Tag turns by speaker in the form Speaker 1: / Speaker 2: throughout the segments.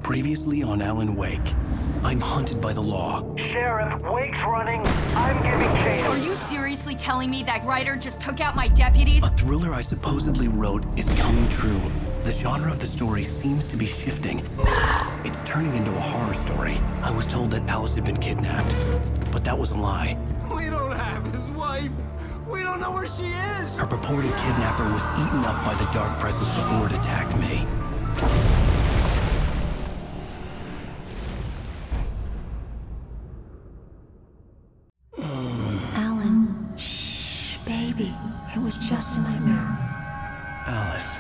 Speaker 1: Previously on Alan Wake, I'm hunted by the law.
Speaker 2: Sheriff, Wake's running. I'm giving chase.
Speaker 3: Are you seriously telling me that writer just took out my deputies?
Speaker 1: A thriller I supposedly wrote is coming true. The genre of the story seems to be shifting. It's turning into a horror story. I was told that Alice had been kidnapped, but that was a lie.
Speaker 4: We don't have his wife. We don't know where she is.
Speaker 1: Her purported kidnapper was eaten up by the dark presence before it attacked me.
Speaker 5: Alan, shh, baby. It was just a nightmare.
Speaker 1: Alice.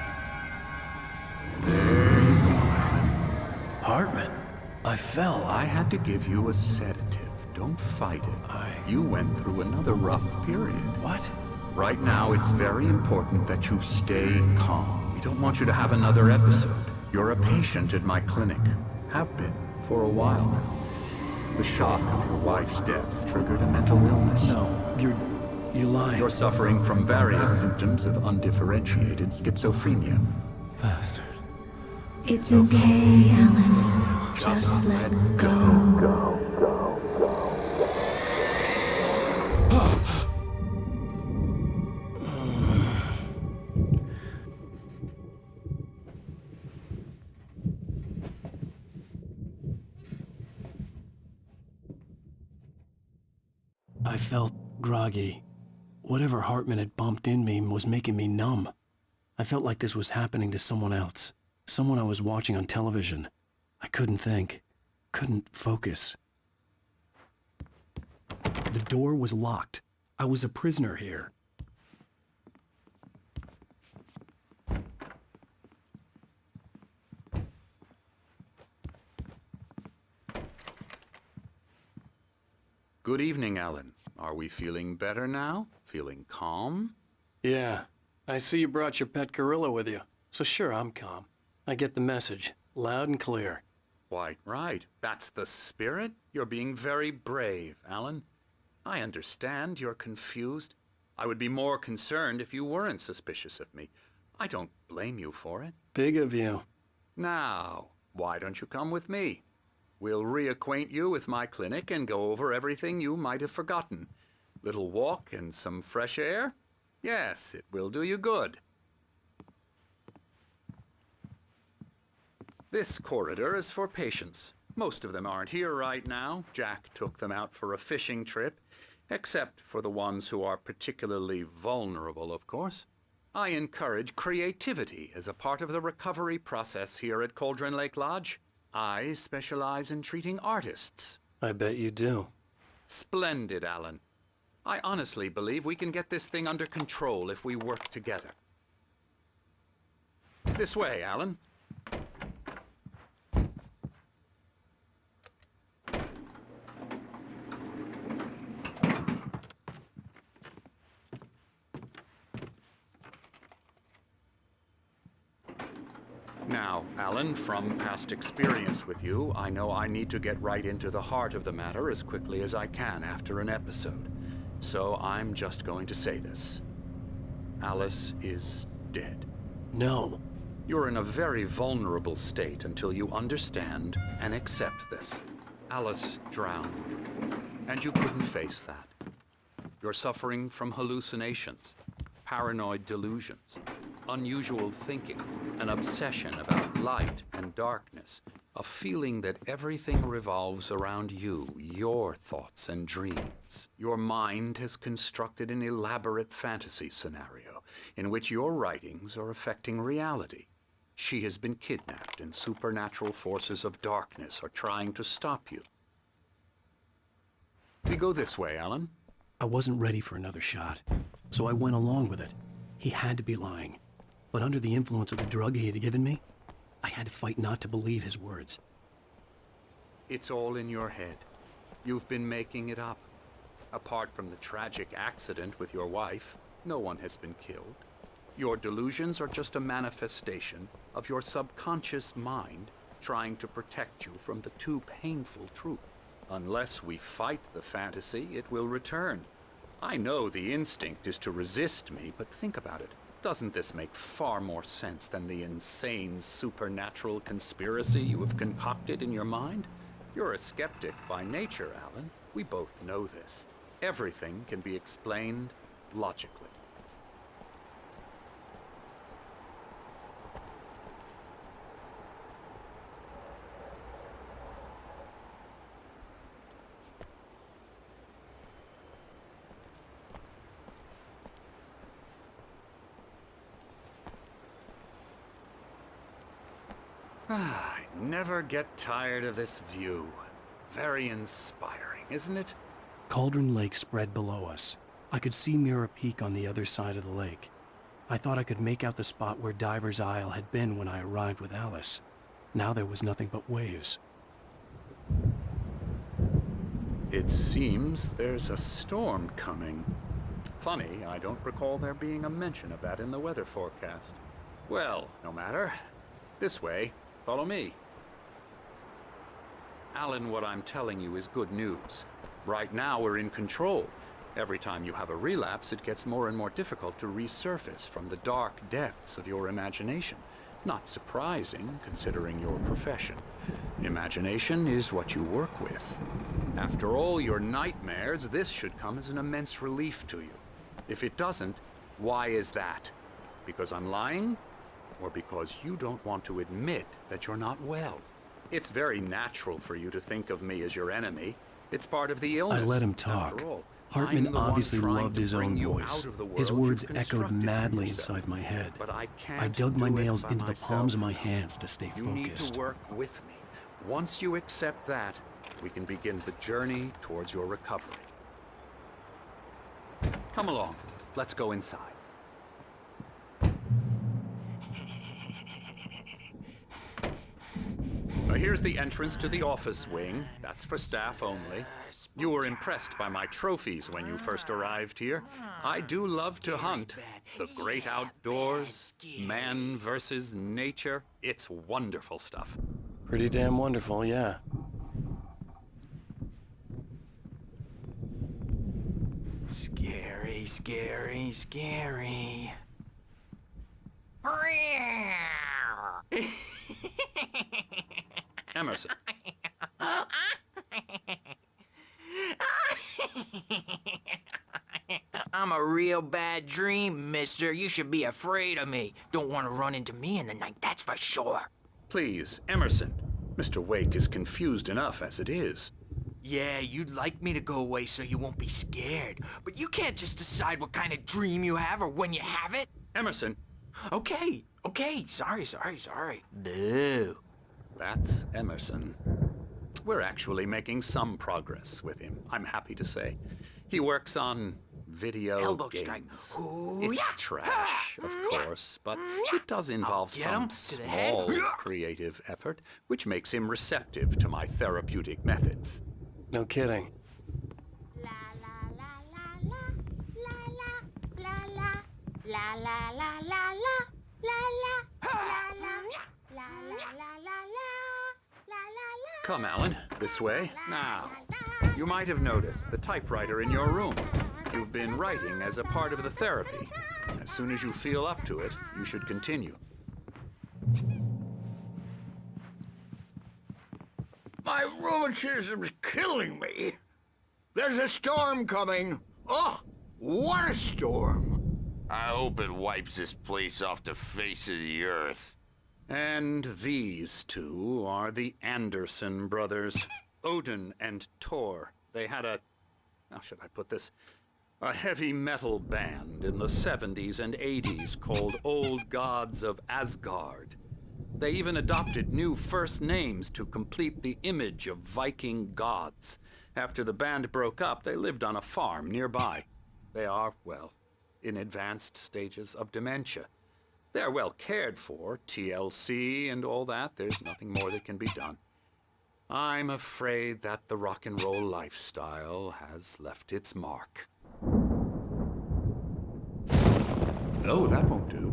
Speaker 4: There you go, Alan.
Speaker 1: Hartman. I fell.
Speaker 4: I had to give you a sedative. Don't fight it. You went through another rough period.
Speaker 1: What?
Speaker 4: Right now, it's very important that you stay calm. We don't want you to have another episode. You're a patient at my clinic. Have been for a while now. The shock of your wife's death triggered a mental illness.
Speaker 1: No, you're lying.
Speaker 4: You're suffering from various symptoms of undifferentiated schizophrenia.
Speaker 1: Bastard.
Speaker 5: It's okay, Alan. Just let go.
Speaker 1: I felt groggy. Whatever Hartman had bumped in me was making me numb. I felt like this was happening to someone else. Someone I was watching on television. I couldn't think. Couldn't focus. The door was locked. I was a prisoner here.
Speaker 4: Good evening, Alan. Are we feeling better now? Feeling calm?
Speaker 1: Yeah. I see you brought your pet gorilla with you. So sure, I'm calm. I get the message. Loud and clear.
Speaker 4: Quite right. That's the spirit. You're being very brave, Alan. I understand you're confused. I would be more concerned if you weren't suspicious of me. I don't blame you for it.
Speaker 1: Big of you.
Speaker 4: Now, why don't you come with me? We'll reacquaint you with my clinic and go over everything you might have forgotten. Little walk and some fresh air? Yes, it will do you good. This corridor is for patients. Most of them aren't here right now. Jack took them out for a fishing trip, except for the ones who are particularly vulnerable, of course. I encourage creativity as a part of the recovery process here at Cauldron Lake Lodge. I specialize in treating artists.
Speaker 1: I bet you do.
Speaker 4: Splendid, Alan. I honestly believe we can get this thing under control if we work together. This way, Alan. Now, Alan, from past experience with you, I know I need to get right into the heart of the matter as quickly as I can after an episode. So I'm just going to say this. Alice is dead.
Speaker 1: No.
Speaker 4: You're in a very vulnerable state until you understand and accept this. Alice drowned, and you couldn't face that. You're suffering from hallucinations, paranoid delusions, unusual thinking, an obsession about light and darkness, a feeling that everything revolves around you, your thoughts and dreams. Your mind has constructed an elaborate fantasy scenario in which your writings are affecting reality. She has been kidnapped and supernatural forces of darkness are trying to stop you. We go this way, Alan.
Speaker 1: I wasn't ready for another shot, so I went along with it. He had to be lying. But under the influence of the drug he had given me, I had to fight not to believe his words.
Speaker 4: It's all in your head. You've been making it up. Apart from the tragic accident with your wife, no one has been killed. Your delusions are just a manifestation of your subconscious mind trying to protect you from the too painful truth. Unless we fight the fantasy, it will return. I know the instinct is to resist me, but think about it. Doesn't this make far more sense than the insane supernatural conspiracy you have concocted in your mind? You're a skeptic by nature, Alan. We both know this. Everything can be explained logically. I never get tired of this view. Very inspiring, isn't it?
Speaker 1: Cauldron Lake spread below us. I could see Mirror Peak on the other side of the lake. I thought I could make out the spot where Diver's Isle had been when I arrived with Alice. Now there was nothing but waves.
Speaker 4: It seems there's a storm coming. Funny, I don't recall there being a mention of that in the weather forecast. Well, no matter. This way. Follow me. Alan, what I'm telling you is good news. Right now, we're in control. Every time you have a relapse, it gets more and more difficult to resurface from the dark depths of your imagination. Not surprising, considering your profession. Imagination is what you work with. After all your nightmares, this should come as an immense relief to you. If it doesn't, why is that? Because I'm lying? Or because you don't want to admit that you're not well? It's very natural for you to think of me as your enemy. It's part of the illness.
Speaker 1: I let him talk.
Speaker 4: After all,
Speaker 1: Hartman obviously loved his own voice. His words echoed madly inside my head.
Speaker 4: But I
Speaker 1: dug my nails into the palms of my hands to stay
Speaker 4: You need
Speaker 1: focused.
Speaker 4: to work with me. Once you accept that, we can begin the journey towards your recovery. Come along. Let's go inside. Now, here's the entrance to the office wing. That's for staff only. You were impressed by my trophies when you first arrived here. I do love to hunt. The great outdoors, man versus nature. It's wonderful stuff.
Speaker 1: Pretty damn wonderful, yeah.
Speaker 6: Scary, scary, scary.
Speaker 4: Emerson.
Speaker 6: I'm a real bad dream, mister. You should be afraid of me. Don't want to run into me in the night, that's for sure.
Speaker 4: Please, Emerson. Mr. Wake is confused enough as it is.
Speaker 6: Yeah, you'd like me to go away so you won't be scared. But you can't just decide what kind of dream you have or when you have it.
Speaker 4: Emerson.
Speaker 6: Okay, sorry. Boo.
Speaker 4: That's Emerson. We're actually making some progress with him, I'm happy to say. He works on video
Speaker 6: Elbow
Speaker 4: games.
Speaker 6: strike.
Speaker 4: It's trash, of course, but it does involve
Speaker 6: Get him
Speaker 4: some
Speaker 6: to the head.
Speaker 4: small creative effort, which makes him receptive to my therapeutic methods.
Speaker 1: No kidding.
Speaker 7: La la la la la la la la la la la la la la.
Speaker 4: Come, Alan, this way. Now, you might have noticed the typewriter in your room. You've been writing as a part of the therapy. As soon as you feel up to it, you should continue.
Speaker 8: My rheumatism's killing me. There's a storm coming. Oh, what a storm.
Speaker 9: I hope it wipes this place off the face of the earth.
Speaker 4: And these two are the Anderson brothers, Odin and Tor. They had how should I put this? A heavy metal band in the 70s and 80s called Old Gods of Asgard. They even adopted new first names to complete the image of Viking gods. After the band broke up, they lived on a farm nearby. They are, well, in advanced stages of dementia. They're well cared for, TLC and all that. There's nothing more that can be done. I'm afraid that the rock and roll lifestyle has left its mark. Oh, that won't do.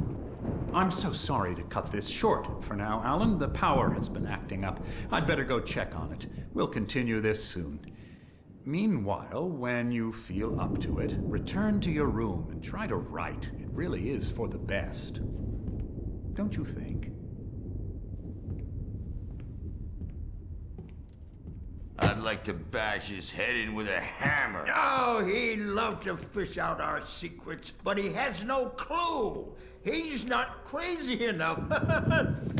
Speaker 4: I'm so sorry to cut this short for now, Alan. The power has been acting up. I'd better go check on it. We'll continue this soon. Meanwhile, when you feel up to it, return to your room and try to write. It really is for the best. Don't you think?
Speaker 9: I'd like to bash his head in with a hammer.
Speaker 8: Oh, he'd love to fish out our secrets, but he has no clue. He's not crazy enough.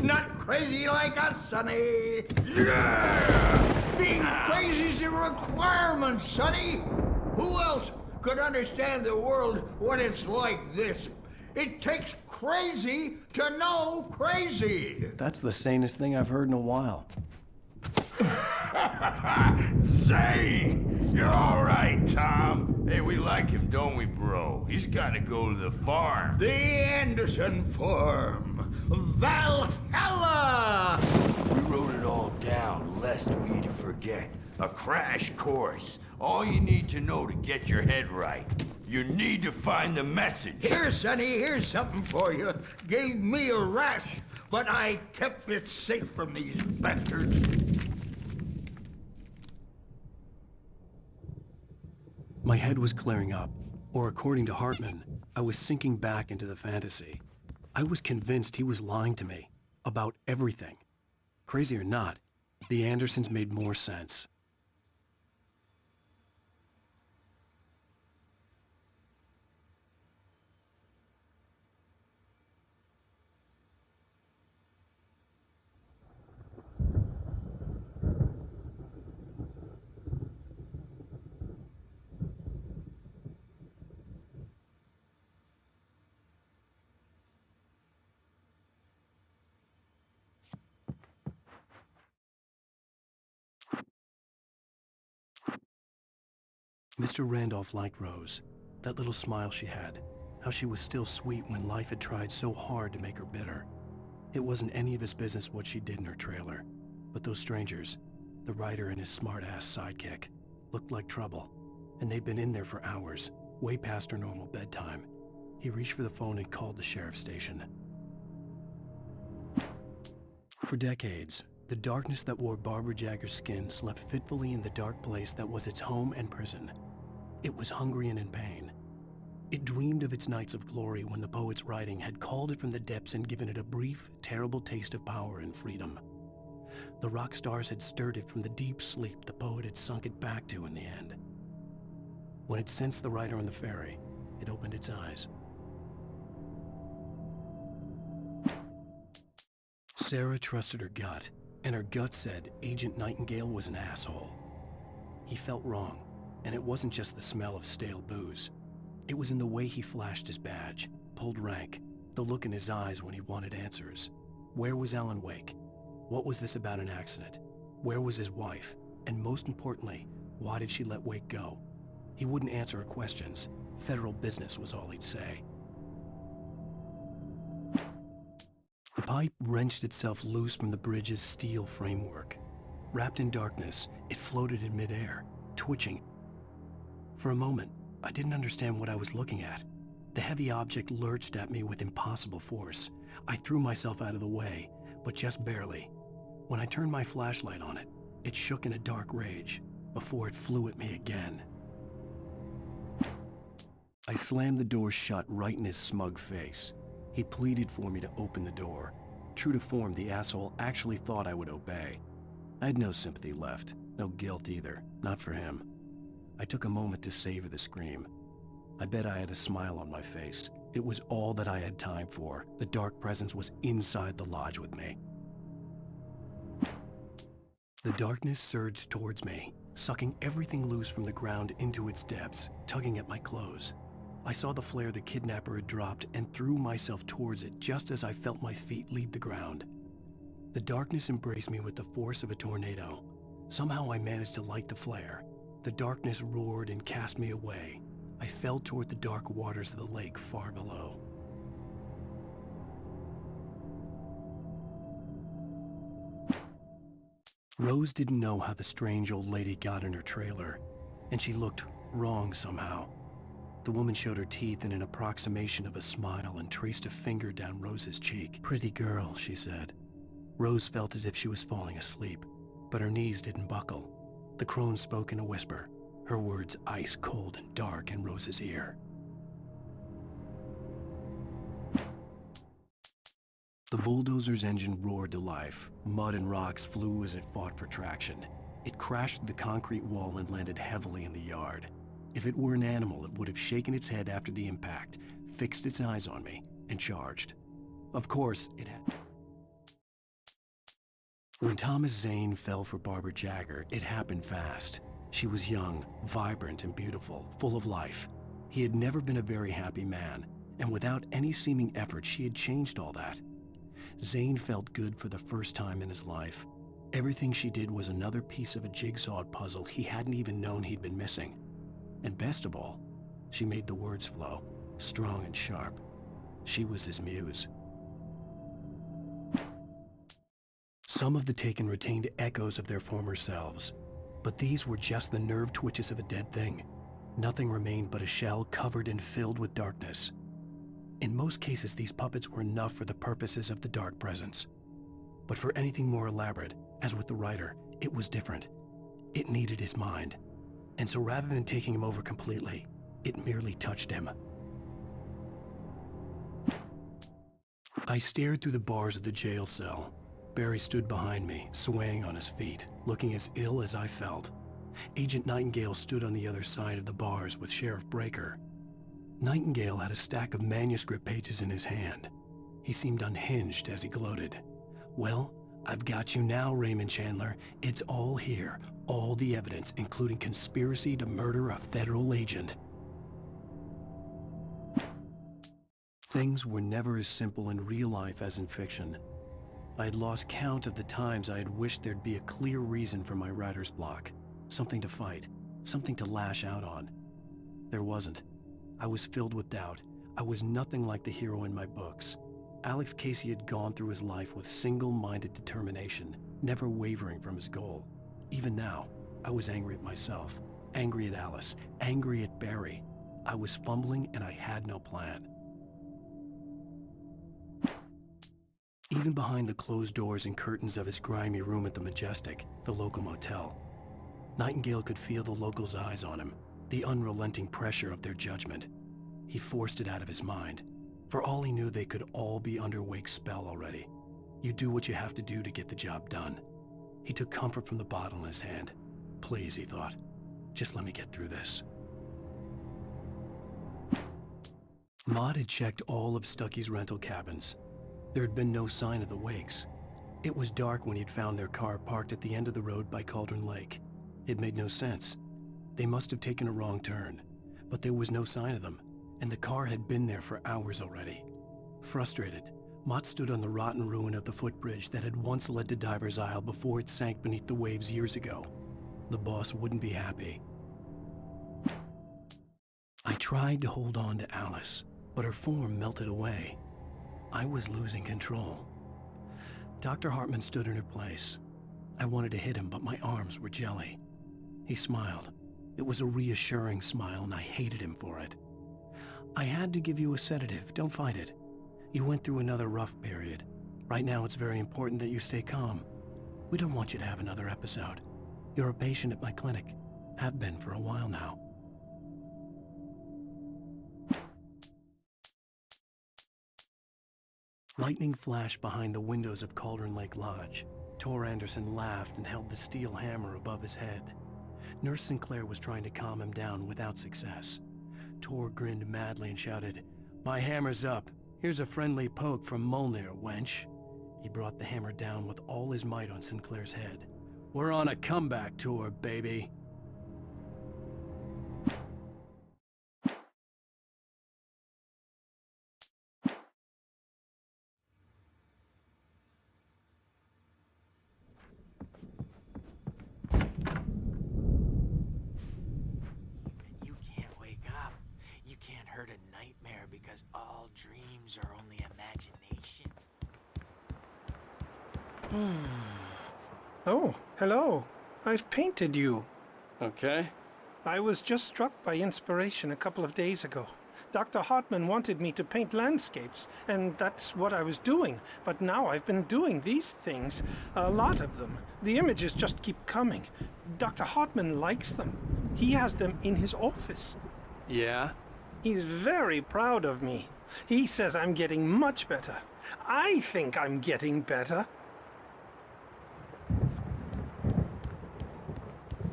Speaker 8: Not crazy like us, Sonny. Yeah! Being crazy's a requirement, Sonny. Who else could understand the world when it's like this? It takes crazy to know crazy.
Speaker 1: That's the sanest thing I've heard in a while.
Speaker 9: Zane! You're all right, Tom. Hey, we like him, don't we, bro? He's got to go to the farm.
Speaker 8: The Anderson Farm. Valhalla!
Speaker 9: We wrote it all down, lest we forget. A crash course. All you need to know to get your head right. You need to find the message.
Speaker 8: Here, Sonny, here's something for you. Gave me a rash, but I kept it safe from these bastards.
Speaker 1: My head was clearing up, or according to Hartman, I was sinking back into the fantasy. I was convinced he was lying to me about everything. Crazy or not, the Andersons made more sense. Mr. Randolph liked Rose. That little smile she had. How she was still sweet when life had tried so hard to make her bitter. It wasn't any of his business what she did in her trailer. But those strangers, the writer and his smart-ass sidekick, looked like trouble. And they'd been in there for hours, way past her normal bedtime. He reached for the phone and called the sheriff's station. For decades, the darkness that wore Barbara Jagger's skin slept fitfully in the dark place that was its home and prison. It was hungry and in pain. It dreamed of its nights of glory when the poet's writing had called it from the depths and given it a brief, terrible taste of power and freedom. The rock stars had stirred it from the deep sleep the poet had sunk it back to in the end. When it sensed the writer on the ferry, it opened its eyes. Sarah trusted her gut, and her gut said Agent Nightingale was an asshole. He felt wrong, and it wasn't just the smell of stale booze. It was in the way he flashed his badge, pulled rank, the look in his eyes when he wanted answers. Where was Alan Wake? What was this about an accident? Where was his wife? And most importantly, why did she let Wake go? He wouldn't answer her questions. Federal business was all he'd say. The pipe wrenched itself loose from the bridge's steel framework. Wrapped in darkness, it floated in midair, twitching. For a moment, I didn't understand what I was looking at. The heavy object lurched at me with impossible force. I threw myself out of the way, but just barely. When I turned my flashlight on it, it shook in a dark rage before it flew at me again. I slammed the door shut right in his smug face. He pleaded for me to open the door. True to form, the asshole actually thought I would obey. I had no sympathy left, no guilt either, not for him. I took a moment to savor the scream. I bet I had a smile on my face. It was all that I had time for. The dark presence was inside the lodge with me. The darkness surged towards me, sucking everything loose from the ground into its depths, tugging at my clothes. I saw the flare the kidnapper had dropped and threw myself towards it just as I felt my feet leave the ground. The darkness embraced me with the force of a tornado. Somehow I managed to light the flare. The darkness roared and cast me away. I fell toward the dark waters of the lake far below. Rose didn't know how the strange old lady got in her trailer, and she looked wrong somehow. The woman showed her teeth in an approximation of a smile and traced a finger down Rose's cheek. "Pretty girl," she said. Rose felt as if she was falling asleep, but her knees didn't buckle. The crone spoke in a whisper. her words ice cold and dark in Rose's ear. The bulldozer's engine roared to life. Mud and rocks flew as it fought for traction. It crashed through the concrete wall and landed heavily in the yard. If it were an animal, it would have shaken its head after the impact, fixed its eyes on me, and charged. Of course, it had. When Thomas Zane fell for Barbara Jagger, it happened fast. She was young, vibrant, and beautiful, full of life. He had never been a very happy man, and without any seeming effort, she had changed all that. Zane felt good for the first time in his life. Everything she did was another piece of a jigsaw puzzle he hadn't even known he'd been missing. And best of all, she made the words flow, strong and sharp. She was his muse. Some of the taken retained echoes of their former selves, but these were just the nerve twitches of a dead thing. Nothing remained but a shell covered and filled with darkness. In most cases, these puppets were enough for the purposes of the dark presence. But for anything more elaborate, as with the writer, it was different. It needed his mind. And so rather than taking him over completely, it merely touched him. I stared through the bars of the jail cell. Barry stood behind me, swaying on his feet, looking as ill as I felt. Agent Nightingale stood on the other side of the bars with Sheriff Breaker. Nightingale had a stack of manuscript pages in his hand. He seemed unhinged as he gloated. Well, I've got you now, Raymond Chandler. It's all here. All the evidence, including conspiracy to murder a federal agent. Things were never as simple in real life as in fiction. I had lost count of the times I had wished there'd be a clear reason for my writer's block. Something to fight, something to lash out on. There wasn't. I was filled with doubt. I was nothing like the hero in my books. Alex Casey had gone through his life with single-minded determination, never wavering from his goal. Even now, I was angry at myself, angry at Alice, angry at Barry. I was fumbling and I had no plan. Even behind the closed doors and curtains of his grimy room at the Majestic, the local motel, Nightingale could feel the locals' eyes on him, the unrelenting pressure of their judgment. He forced it out of his mind. For all he knew, they could all be under Wake's spell already. You do what you have to do to get the job done. He took comfort from the bottle in his hand. Please, he thought, just let me get through this. Maud had checked all of Stuckey's rental cabins. There had been no sign of the Wakes. It was dark when he'd found their car parked at the end of the road by Cauldron Lake. It made no sense. They must have taken a wrong turn, but there was no sign of them, and the car had been there for hours already. Frustrated, Mott stood on the rotten ruin of the footbridge that had once led to Diver's Isle before it sank beneath the waves years ago. The boss wouldn't be happy. I tried to hold on to Alice, but her form melted away. I was losing control. Dr. Hartman stood in her place. I wanted to hit him, but my arms were jelly. He smiled. It was a reassuring smile, and I hated him for it. I had to give you a sedative. Don't fight it. You went through another rough period. Right now, it's very important that you stay calm. We don't want you to have another episode. You're a patient at my clinic. Have been for a while now. Lightning flashed behind the windows of Cauldron Lake Lodge. Tor Anderson laughed and held the steel hammer above his head. Nurse Sinclair was trying to calm him down without success. Tor grinned madly and shouted, "My hammer's up. Here's a friendly poke from Molnir, wench." He brought the hammer down with all his might on Sinclair's head. "We're on a comeback tour, baby."
Speaker 6: You can't wake up. You can't hurt a nightmare because all dreams are only imagination.
Speaker 10: Oh, hello. I've painted you.
Speaker 1: Okay.
Speaker 10: I was just struck by inspiration a couple of days ago. Dr. Hartman wanted me to paint landscapes, and that's what I was doing. But now I've been doing these things, a lot of them. The images just keep coming. Dr. Hartman likes them. He has them in his office.
Speaker 1: Yeah?
Speaker 10: He's very proud of me. He says I'm getting much better. I think I'm getting better.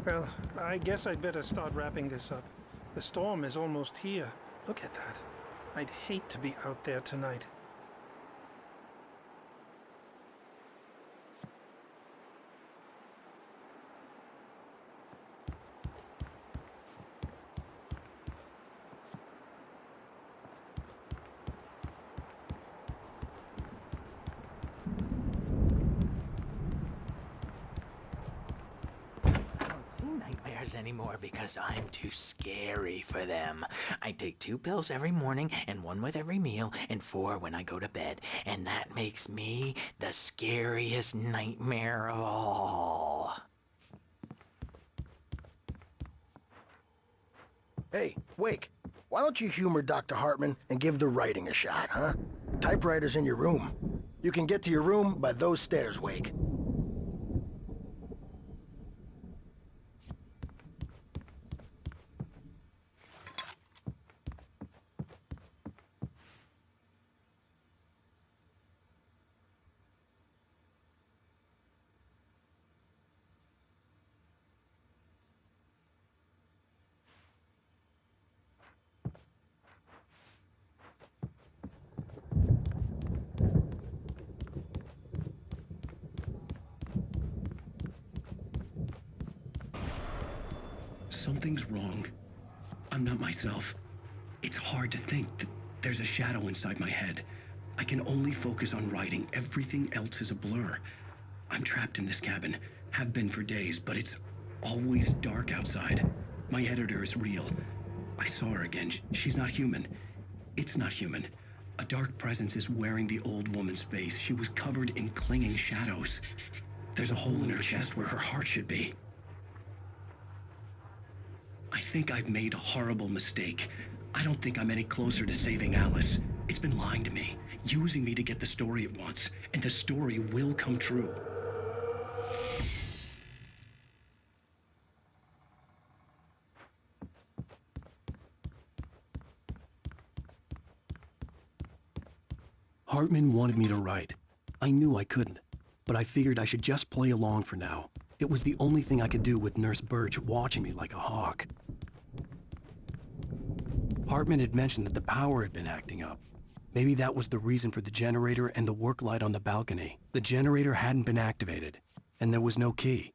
Speaker 10: Well, I guess I'd better start wrapping this up. The storm is almost here. Look at that. I'd hate to be out there tonight.
Speaker 6: Anymore because I'm too scary for them. I take 2 pills every morning and 1 with every meal and 4 when I go to bed. And that makes me the scariest nightmare of all.
Speaker 11: Hey, Wake, why don't you humor Dr. Hartman and give the writing a shot, huh? The typewriter's in your room. You can get to your room by those stairs, Wake.
Speaker 1: Something's wrong. I'm not myself. It's hard to think that there's a shadow inside my head. I can only focus on writing. Everything else is a blur. I'm trapped in this cabin. Have been for days, but it's always dark outside. My editor is real. I saw her again. She's not human. It's not human. A dark presence is wearing the old woman's face. She was covered in clinging shadows. There's a hole in her chest where her heart should be. I think I've made a horrible mistake. I don't think I'm any closer to saving Alice. It's been lying to me, using me to get the story it wants, and the story will come true. Hartman wanted me to write. I knew I couldn't, but I figured I should just play along for now. It was the only thing I could do with Nurse Birch watching me like a hawk. Hartman had mentioned that the power had been acting up. Maybe that was the reason for the generator and the work light on the balcony. The generator hadn't been activated, and there was no key.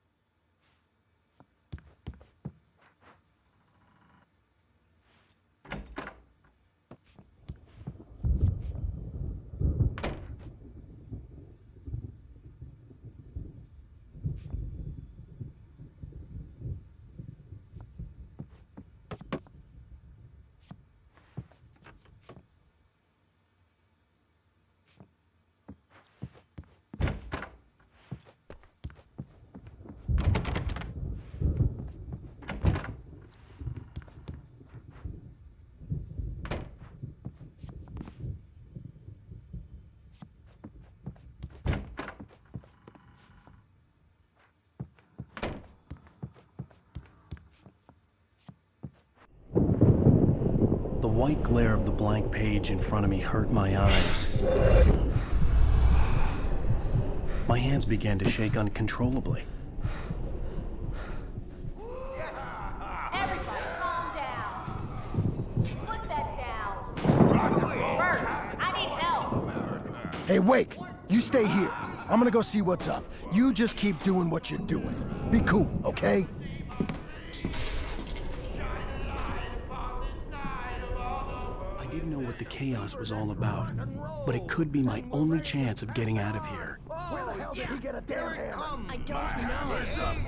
Speaker 1: The white glare of the blank page in front of me hurt my eyes. My hands began to shake uncontrollably.
Speaker 7: Everybody calm down. Put that down. First, I need help.
Speaker 11: Hey, Wake, you stay here. I'm gonna go see what's up. You just keep doing what you're doing. Be cool, okay?
Speaker 1: I didn't know what the chaos was all about, but it could be my only chance of getting out of here.
Speaker 8: Where the hell did he get a damn hammer?
Speaker 3: I don't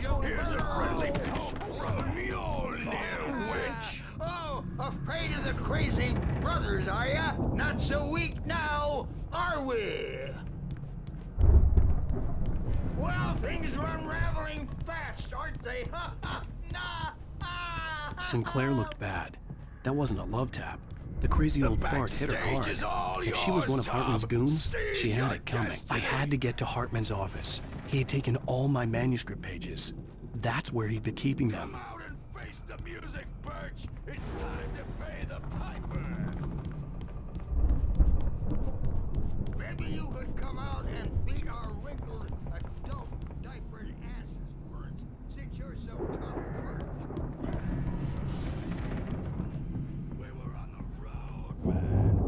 Speaker 3: know.
Speaker 8: Here's a friendly poke from the old witch. Oh, afraid of the crazy brothers, are ya? Not so weak now, are we? Well, things are unraveling fast, aren't they? Ha ha! Nah! Ah!
Speaker 1: Sinclair looked bad. That wasn't a love tap. The crazy old fart hit her hard. If she was one of Hartman's goons, she had it coming. I had to get to Hartman's office. He had taken all my manuscript pages. That's where he'd been keeping them.
Speaker 9: Come out and face the music, Birch. It's time to pay the piper. Maybe you could come out and beat our wrinkled adult diapered asses for us, since you're so tough, Birch. We were on the road, man.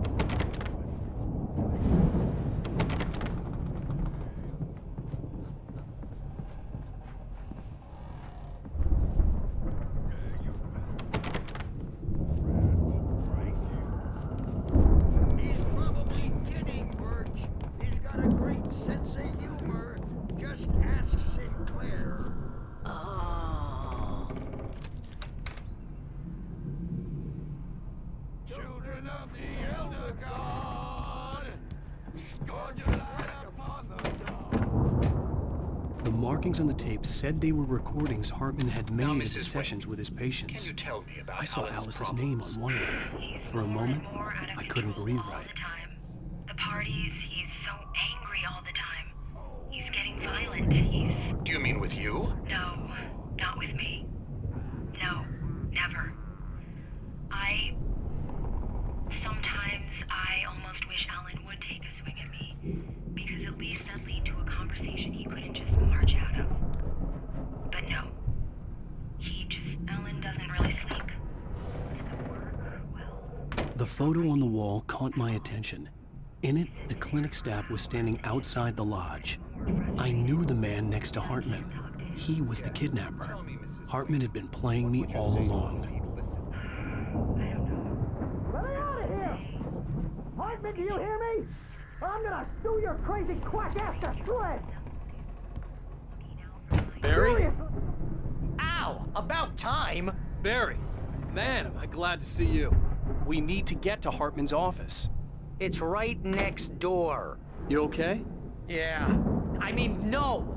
Speaker 9: He's probably kidding, Birch. He's got a great sense of humor. Just ask Sinclair.
Speaker 6: Oh.
Speaker 9: Children of the Elder God, scourge your light upon the dawn.
Speaker 1: The markings on the tape said they were recordings Hartman had made of the
Speaker 12: Mrs.
Speaker 1: sessions with his patients.
Speaker 12: Can you tell me about
Speaker 1: I saw
Speaker 12: Alan's
Speaker 1: Alice's
Speaker 12: problems?
Speaker 1: name on one of them. For a moment, I couldn't breathe right.
Speaker 13: The parties, he's so angry all the time. He's getting violent.
Speaker 12: Do you mean with you?
Speaker 13: No, not with me. No, never. Sometimes I almost wish Alan would take a swing at me, because at least that'd lead to a conversation he couldn't just march out of. But no. Alan doesn't really sleep.
Speaker 1: The photo on the wall caught my attention. In it, the clinic staff was standing outside the lodge. I knew the man next to Hartman. He was the kidnapper. Hartman had been playing me all along.
Speaker 2: Let me out of here! Hartman, do you hear me? Or I'm gonna sue your crazy quack ass to shreds!
Speaker 14: Barry?
Speaker 6: Ow! About time!
Speaker 14: Barry! Man, am I glad to see you. We need to get to Hartman's office.
Speaker 6: It's right next door.
Speaker 14: You okay?
Speaker 6: Yeah. I mean, no!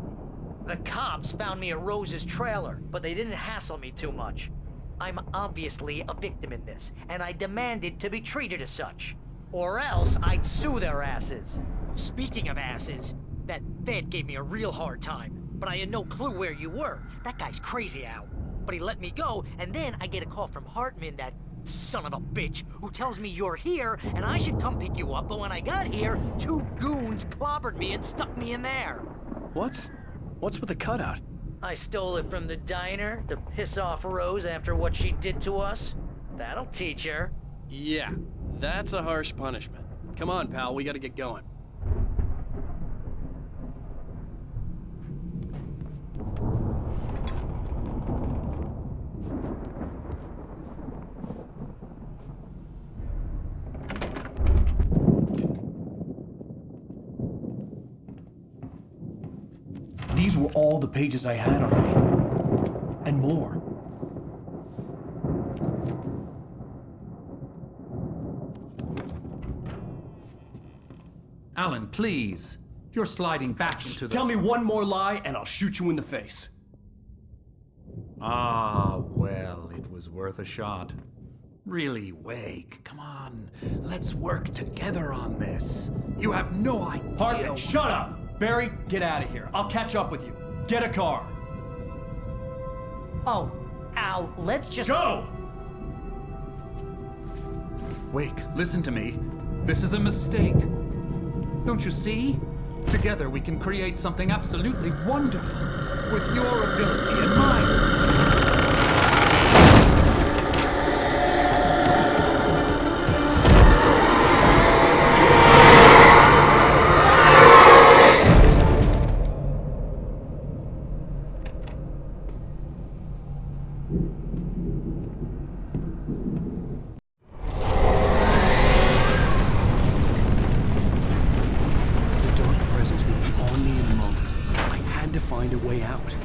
Speaker 6: The cops found me at Rose's trailer, but they didn't hassle me too much. I'm obviously a victim in this, and I demanded to be treated as such. Or else I'd sue their asses. Speaking of asses, that Fed gave me a real hard time, but I had no clue where you were. That guy's crazy, Al. But he let me go, and then I get a call from Hartman, that son of a bitch, who tells me you're here and I should come pick you up, but when I got here, 2 goons clobbered me and stuck me in there.
Speaker 1: What's with the cutout?
Speaker 6: I stole it from the diner to piss off Rose after what she did to us. That'll teach her.
Speaker 14: Yeah, that's a harsh punishment. Come on, pal, we gotta get going.
Speaker 1: These were all the pages I had on me. And more.
Speaker 4: Alan, please. You're sliding back into the...
Speaker 14: Tell me one more lie and I'll shoot you in the face.
Speaker 4: Ah, well, it was worth a shot. Really, Wake, come on. Let's work together on this. You have no idea...
Speaker 14: Hartman, shut up! Barry, get out of here. I'll catch up with you. Get a car.
Speaker 6: Oh, Al, let's just...
Speaker 14: Go!
Speaker 4: Wake, listen to me. This is a mistake. Don't you see? Together we can create something absolutely wonderful. With your ability and mine.
Speaker 1: Find a way out.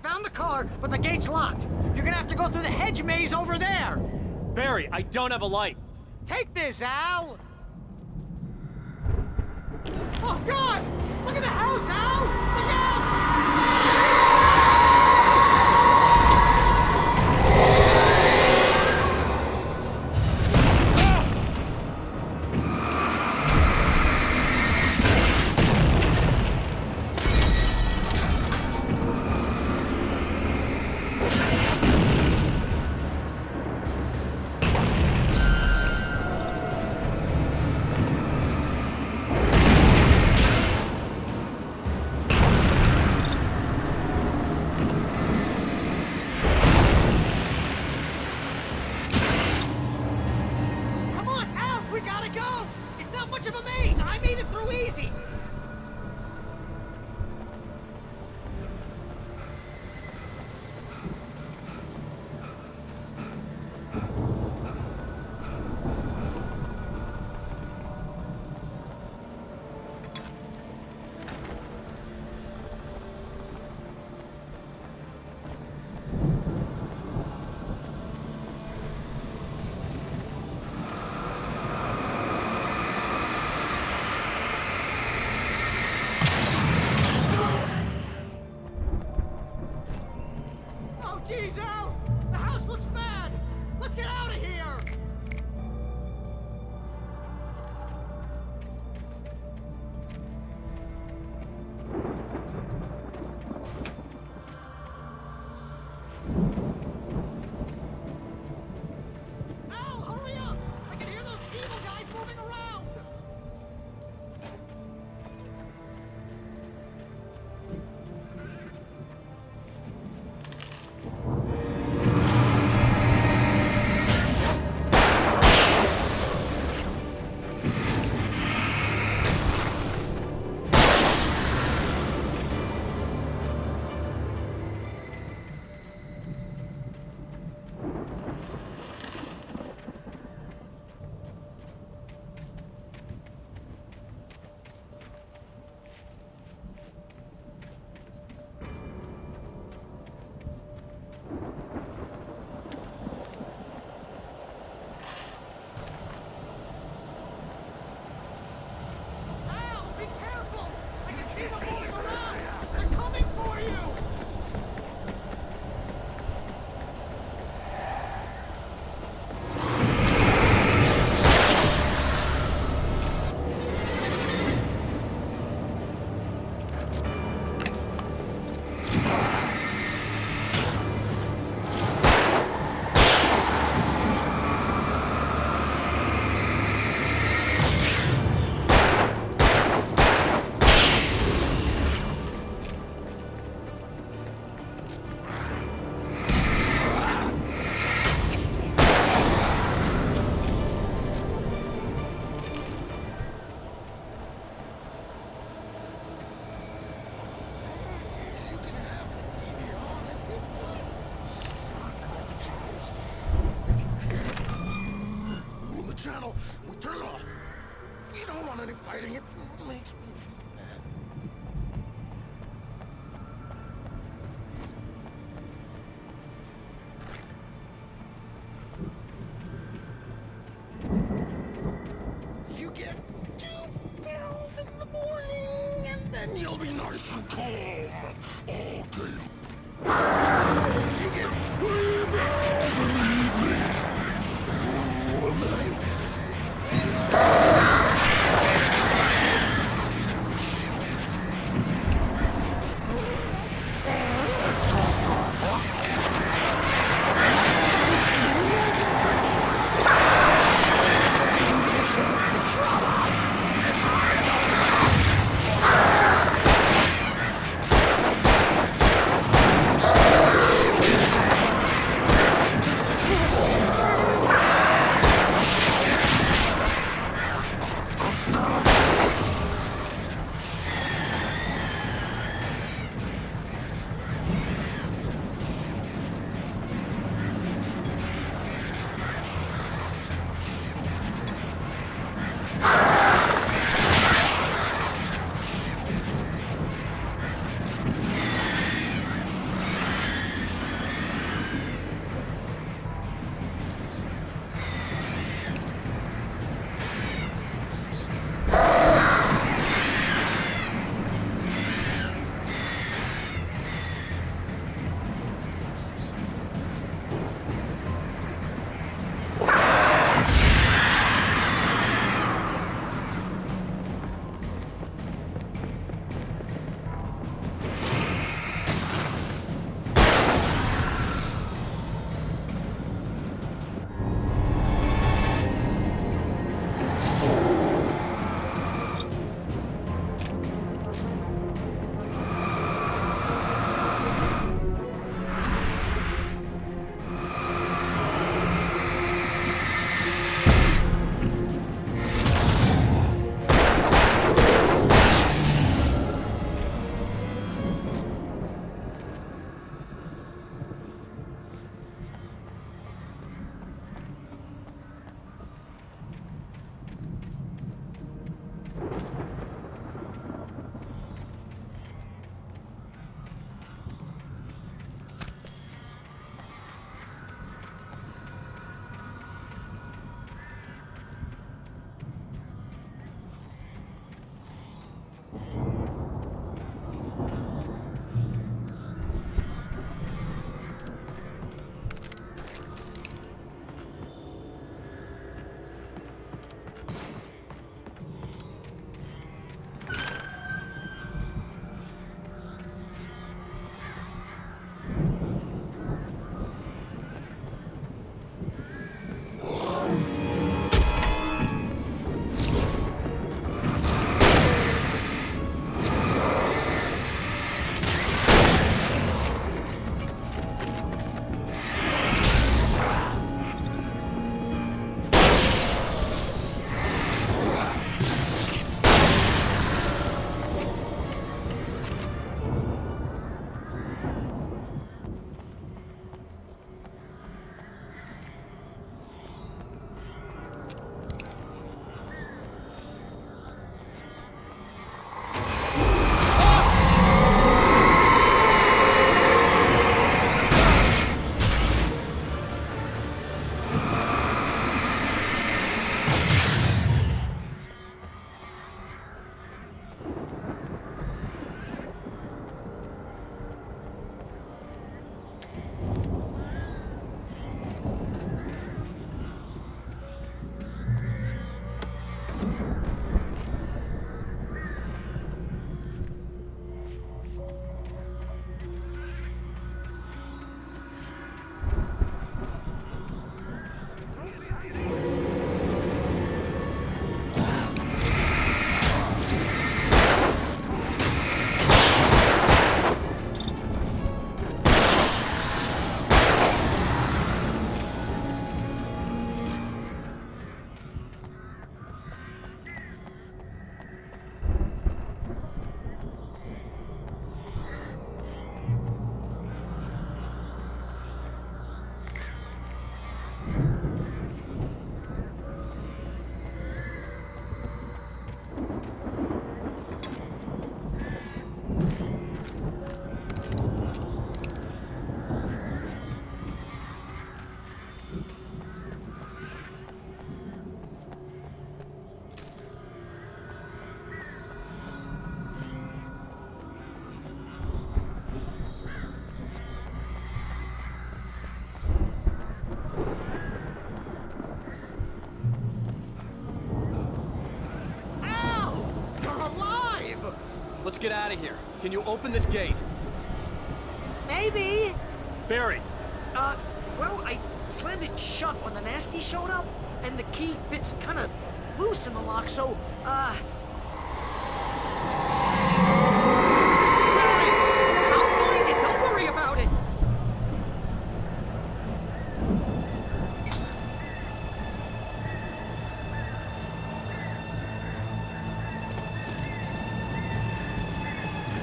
Speaker 2: found the car, but the gate's locked. You're gonna have to go through the hedge maze over there.
Speaker 14: Barry, I don't have a light.
Speaker 2: Take this, Al! Oh, God! Look at the house, Al! Look out! Jeez, Al! The house looks bad! Let's get out of here! Al, hurry up! I can hear those evil guys moving around!
Speaker 8: Channel. We turn it off. We don't want any fighting. It makes me mad. You get 2 pills in the morning, and then you'll be nice and calm all day. You get 3 pills in the evening.
Speaker 14: get out of here. Can you open this gate?
Speaker 2: Maybe.
Speaker 14: Barry.
Speaker 2: Well, I slammed it shut when the nasty showed up, and the key fits kind of loose in the lock, so, Barry! I'll find it, don't worry about it!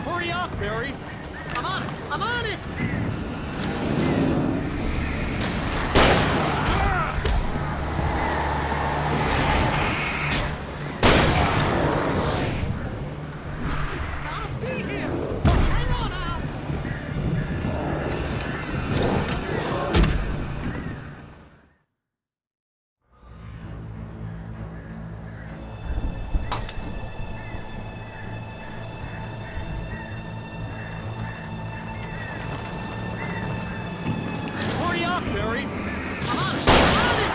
Speaker 14: Hurry up, Barry!
Speaker 2: I'm on it! I'm on it!
Speaker 14: Barry.
Speaker 2: I'm on it! I'm on it!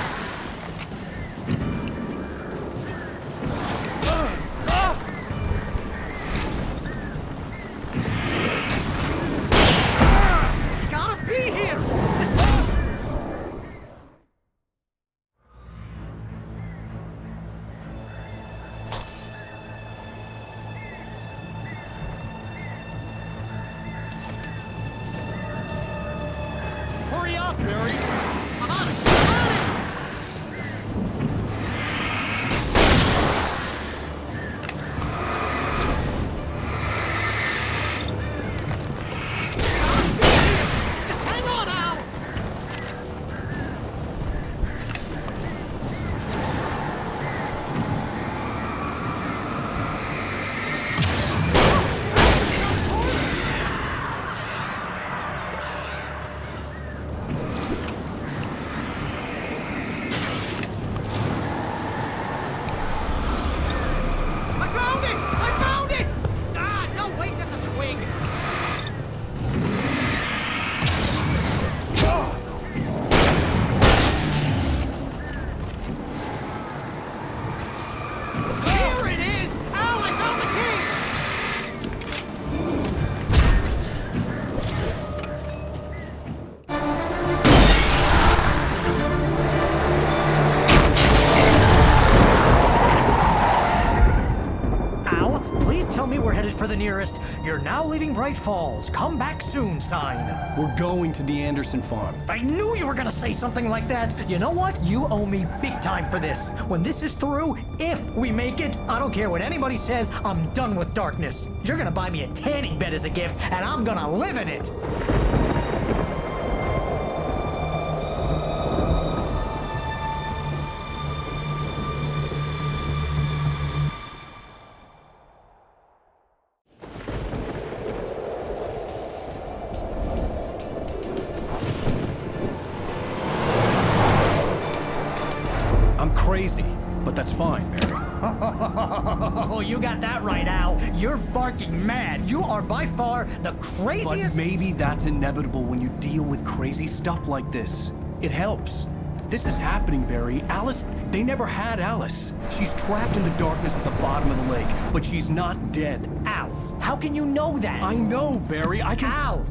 Speaker 2: It's gotta be here! This way!
Speaker 14: Hurry up, Barry!
Speaker 2: I'm on it! I'm on it! Just hang on, Al! I found it! I found it! Ah, no, wait, that's a twig. Here it is! Al, I found the key!
Speaker 12: Al, please tell me we're headed for the nearest "You're now leaving Bright Falls. Come back soon" sign.
Speaker 1: We're going to the Anderson farm.
Speaker 12: I knew you were gonna say something like that. You know what? You owe me big time for this. When this is through, if we make it, I don't care what anybody says, I'm done with darkness. You're gonna buy me a tanning bed as a gift, and I'm gonna live in it.
Speaker 1: I'm crazy, but that's fine, Barry.
Speaker 12: Oh, you got that right, Al. You're barking mad. You are by far the craziest.
Speaker 1: But maybe that's inevitable when you deal with crazy stuff like this. It helps. This is happening, Barry. Alice, they never had Alice. She's trapped in the darkness at the bottom of the lake, but she's not dead.
Speaker 12: Al, how can you know that?
Speaker 1: I know, Barry. I can...
Speaker 12: Al,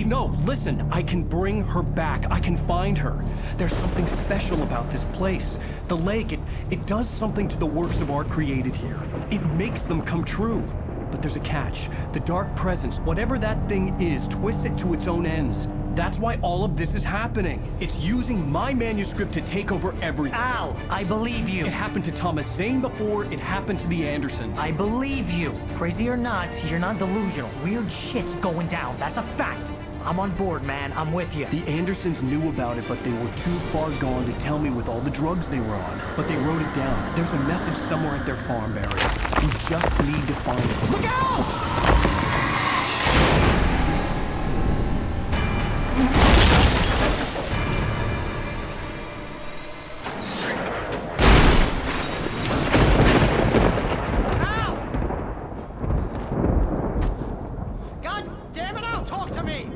Speaker 1: No, listen. I can bring her back. I can find her. There's something special about this place. The lake, it does something to the works of art created here. It makes them come true. But there's a catch. The dark presence, whatever that thing is, twists it to its own ends. That's why all of this is happening. It's using my manuscript to take over everything.
Speaker 12: Al, I believe you.
Speaker 1: It happened to Thomas Zane before, it happened to the Andersons.
Speaker 12: I believe you. Crazy or not, you're not delusional. Weird shit's going down. That's a fact. I'm on board, man. I'm with you.
Speaker 1: The Andersons knew about it, but they were too far gone to tell me with all the drugs they were on. But they wrote it down. There's a message somewhere at their farm, Barry. You just need to find it.
Speaker 12: Look out!
Speaker 2: God damn it, Al, talk to me!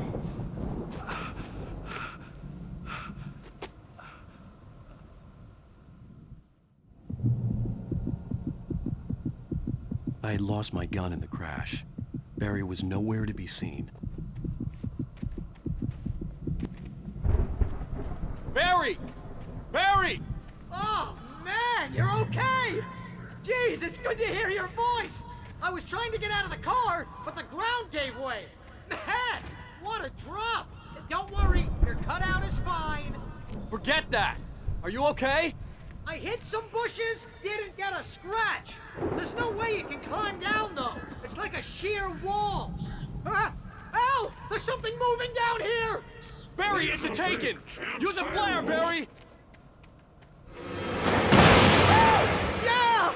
Speaker 1: I had lost my gun in the crash. Barry was nowhere to be seen.
Speaker 14: Barry! Barry!
Speaker 2: Oh, man, you're okay! Jeez, it's good to hear your voice! I was trying to get out of the car, but the ground gave way! Man, what a drop! Don't worry, your cutout is fine.
Speaker 14: Forget that! Are you okay?
Speaker 2: I hit some bushes, didn't get a scratch. There's no way you can climb down, though. It's like a sheer wall. Al! There's something moving down here!
Speaker 14: Barry, it's a taken! Use a flare, Barry!
Speaker 2: Yeah!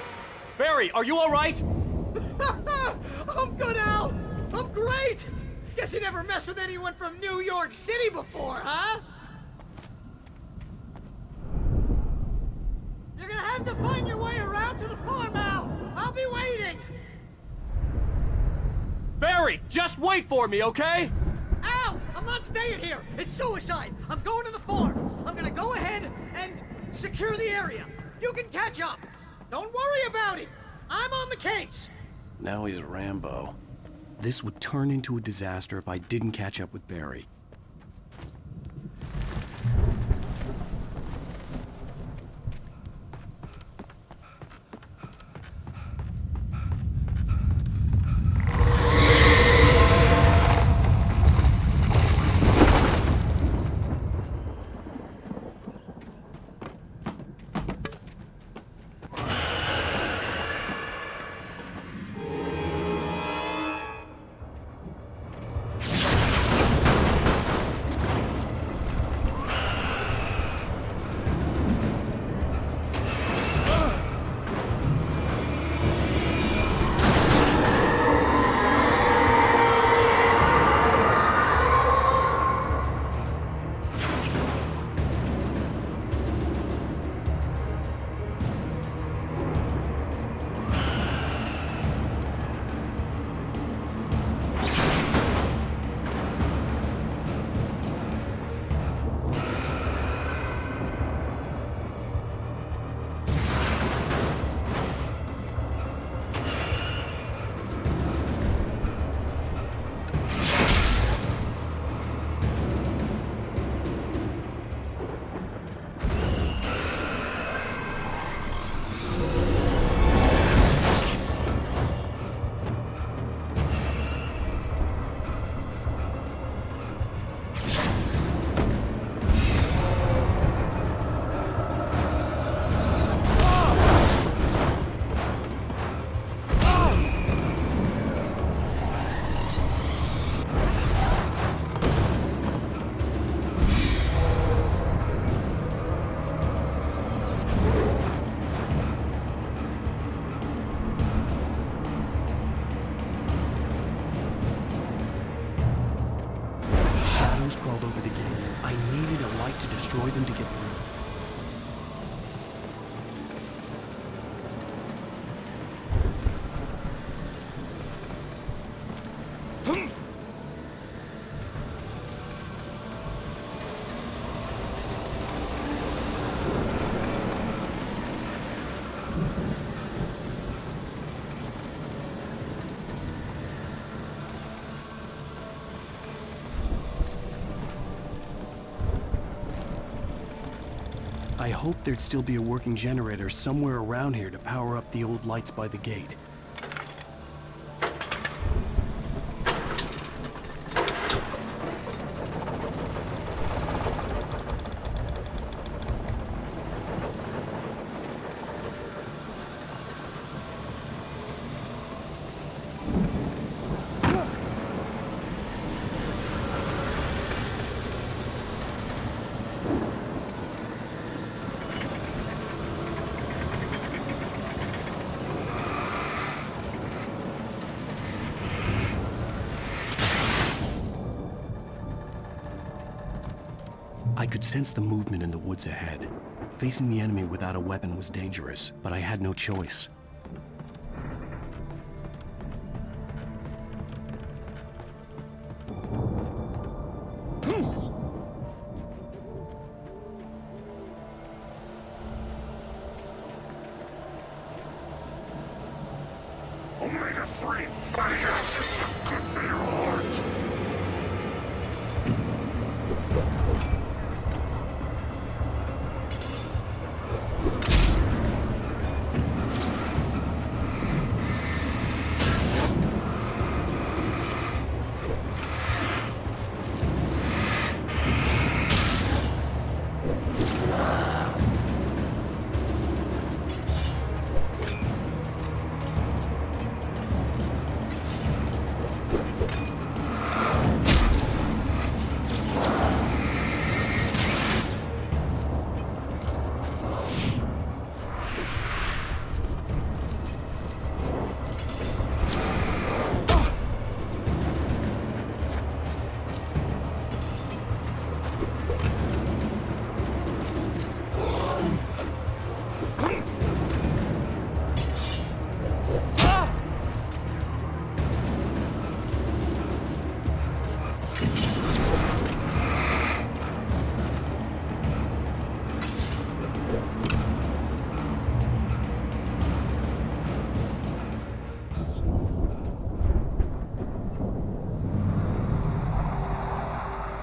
Speaker 14: Barry, are you alright?
Speaker 2: I'm good, Al! I'm great! Guess you never messed with anyone from New York City before, huh? You're gonna have to find your way around to the farm, Al! I'll be waiting!
Speaker 14: Barry, just wait for me, okay?
Speaker 2: Al! I'm not staying here! It's suicide! I'm going to the farm! I'm gonna go ahead and secure the area! You can catch up! Don't worry about it! I'm on the case!
Speaker 1: Now he's Rambo. This would turn into a disaster if I didn't catch up with Barry. Crawled over the gate. I needed a light to destroy them to get through. I hoped there'd still be a working generator somewhere around here to power up the old lights by the gate. I could sense the movement in the woods ahead. Facing the enemy without a weapon was dangerous, but I had no choice.
Speaker 15: Omega-3 fatty acids are good.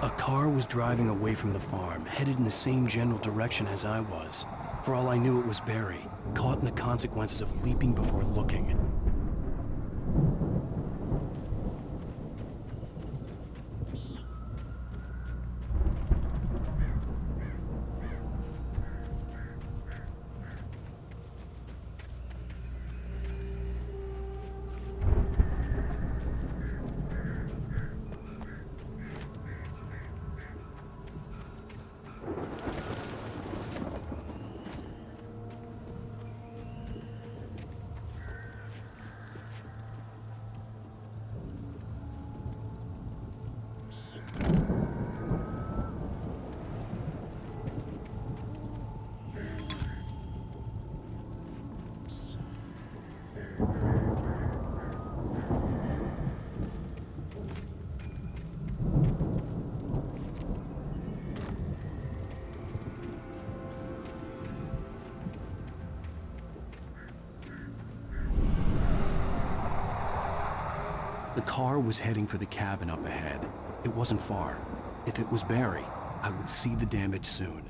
Speaker 1: A car was driving away from the farm, headed in the same general direction as I was. For all I knew, it was Barry, caught in the consequences of leaping before looking. The car was heading for the cabin up ahead. It wasn't far. If it was Barry, I would see the damage soon.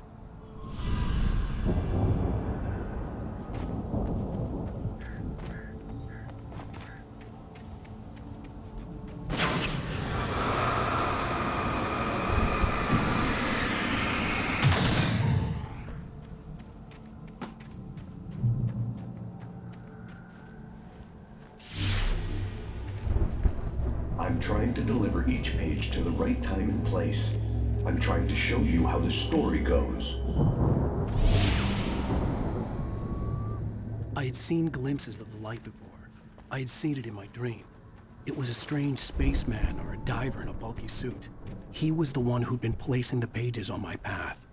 Speaker 15: I'm trying to deliver each page to the right time and place. I'm trying to show you how the story goes.
Speaker 1: I had seen glimpses of the light before. I had seen it in my dream. It was a strange spaceman or a diver in a bulky suit. He was the one who'd been placing the pages on my path.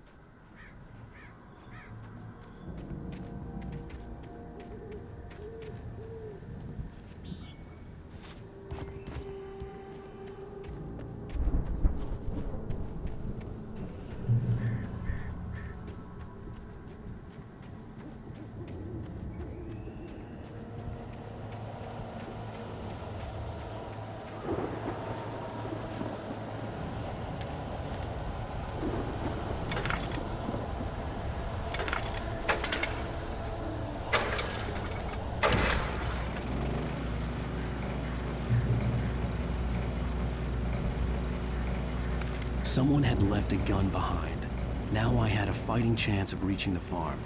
Speaker 1: Someone had left a gun behind. Now I had a fighting chance of reaching the farm.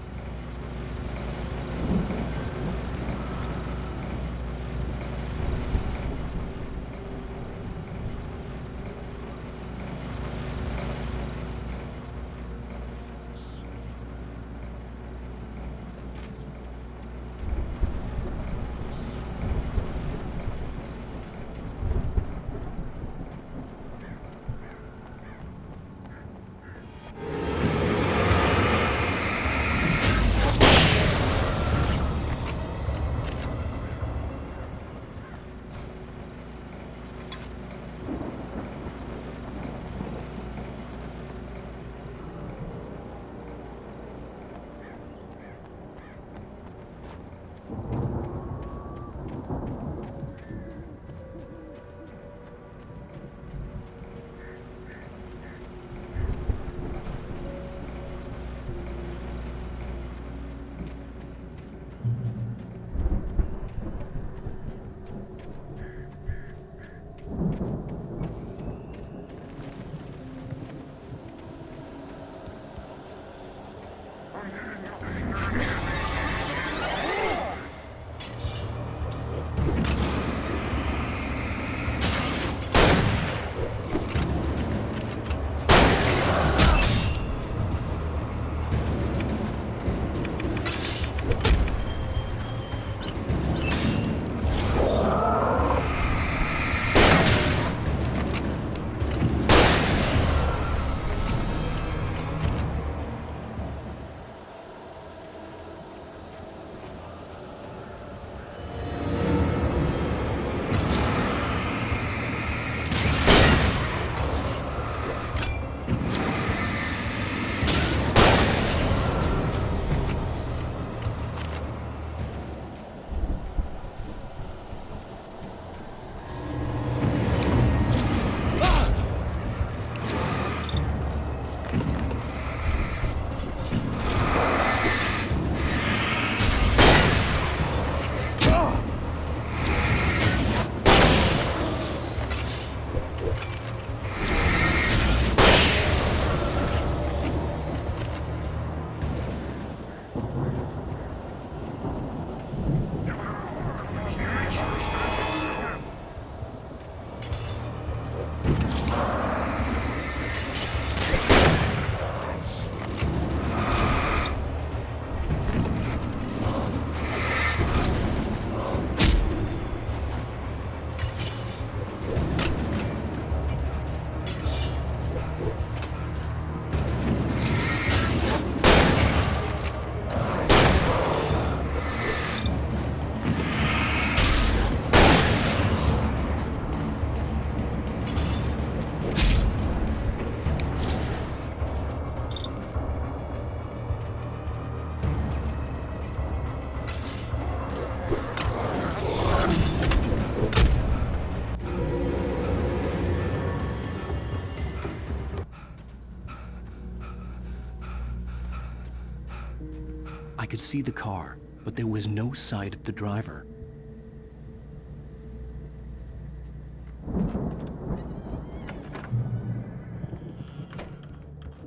Speaker 1: I could see the car, but there was no sight of the driver.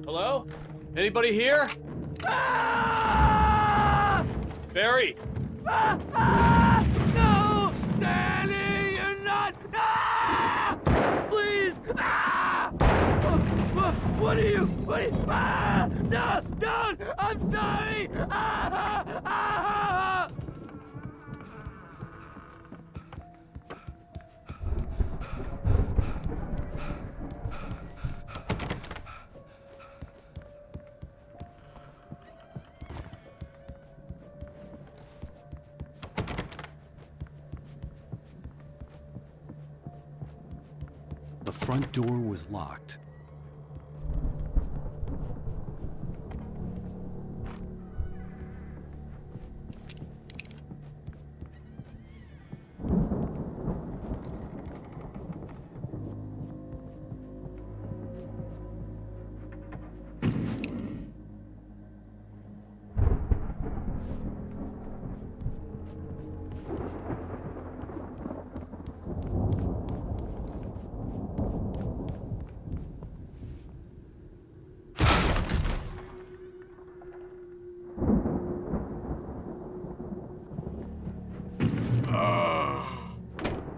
Speaker 14: Hello? Anybody here? Barry!
Speaker 16: No! Danny, you're not! Please! What are you? No! Don't! I'm sorry!
Speaker 1: The front door was locked.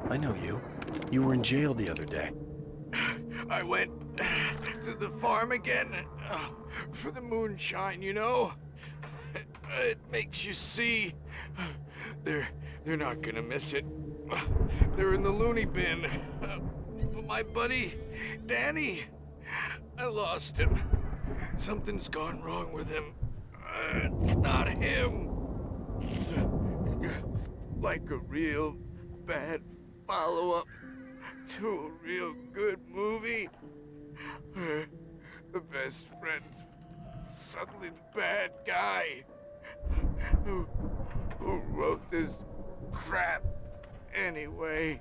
Speaker 1: I know you. You were in jail the other day.
Speaker 9: I went to the farm again for the moonshine, you know? It makes you see. They're not gonna miss it. They're in the loony bin. But my buddy, Danny, I lost him. Something's gone wrong with him. It's not him. Like a real bad follow-up to a real good movie. The best friend's suddenly the bad guy. Who wrote this crap anyway?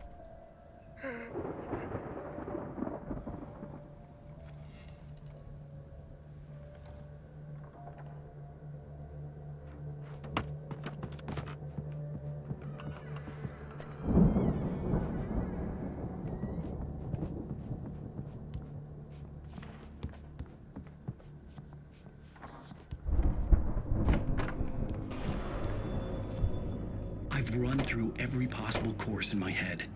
Speaker 1: I've run through every possible course in my head.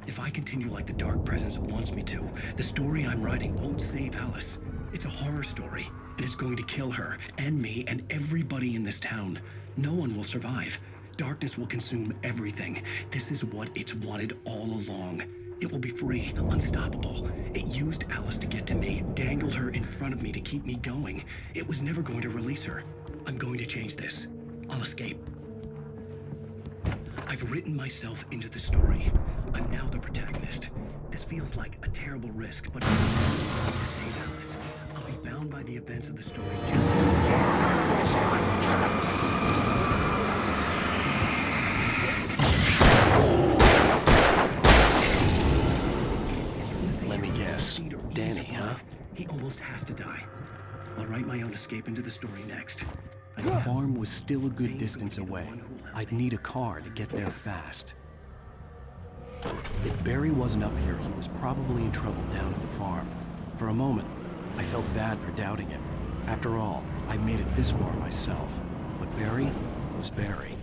Speaker 1: If I continue like the dark presence wants me to, the story I'm writing won't save Alice. It's a horror story, and it's going to kill her, and me, and everybody in this town. No one will survive. Darkness will consume everything. This is what it's wanted all along. It will be free, unstoppable. It used Alice to get to me, dangled her in front of me to keep me going. It was never going to release her. I'm going to change this. I'll escape. I've written myself into the story. I'm now the protagonist. This feels like a terrible risk, but to save Alice, I'll be bound by the events of the story. Let me guess. Danny, huh? He almost has to die. I'll write my own escape into the story next. The farm was still a good distance away. I'd need a car to get there fast. If Barry wasn't up here, he was probably in trouble down at the farm. For a moment, I felt bad for doubting him. After all, I made it this far myself. But Barry was Barry.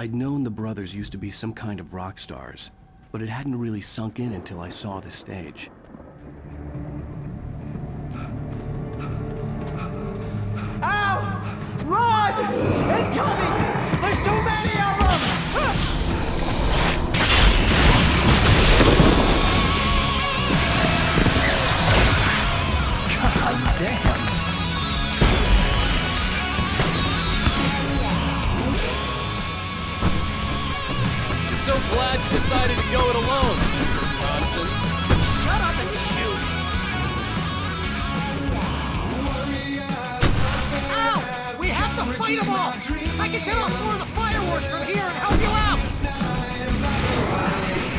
Speaker 1: I'd known the brothers used to be some kind of rock stars, but it hadn't really sunk in until I saw the stage.
Speaker 2: Ow! Run! Incoming! There's too many of them!
Speaker 12: God damn.
Speaker 14: I'm so glad you decided to go it alone, Mr. Johnson.
Speaker 2: Shut up and shoot! Ow! We have to fight them all! I can set off more of the fireworks from here and help you out!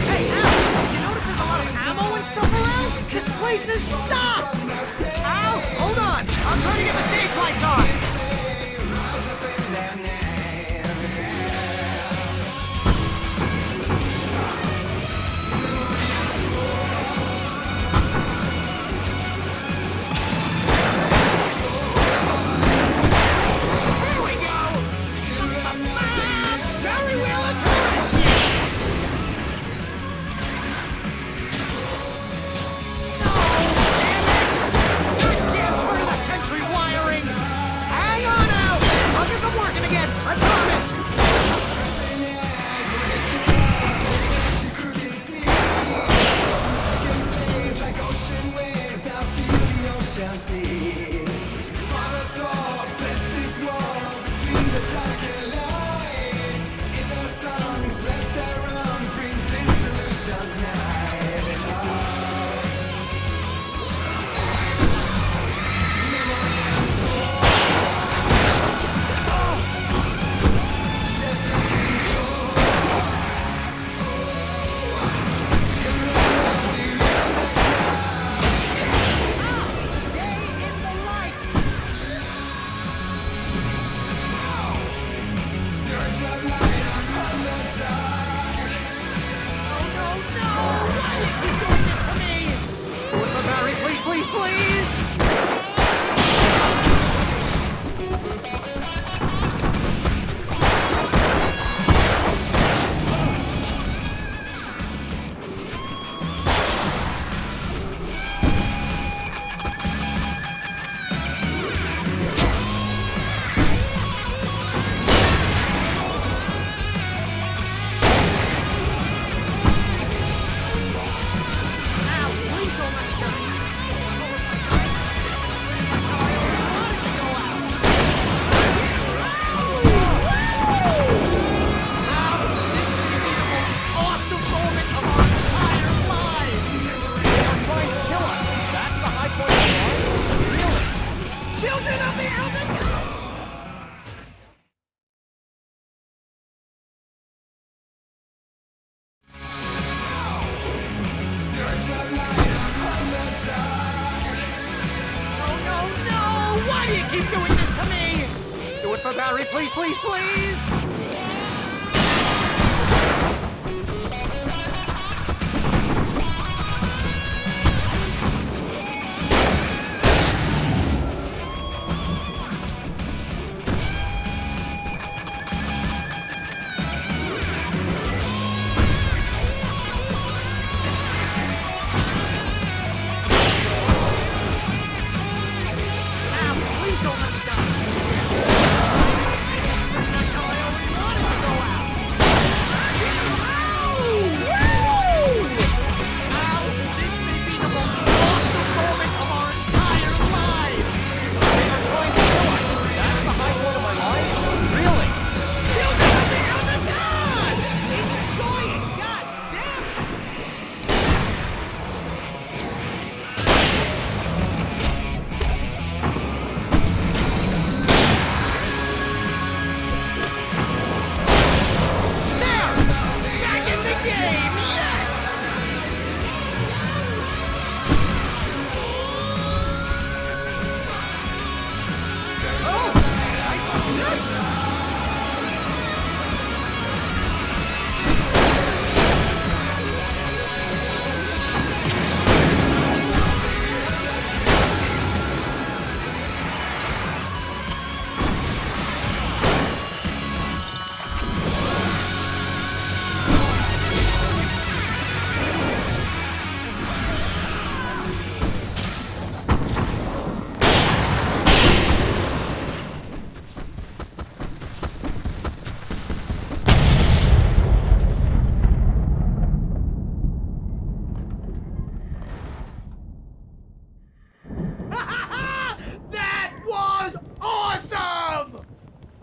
Speaker 2: Hey, Al! You notice there's a lot of ammo and stuff around? This place is stopped! Al, hold on! I'll try to get the stage lights on! Please, please, please!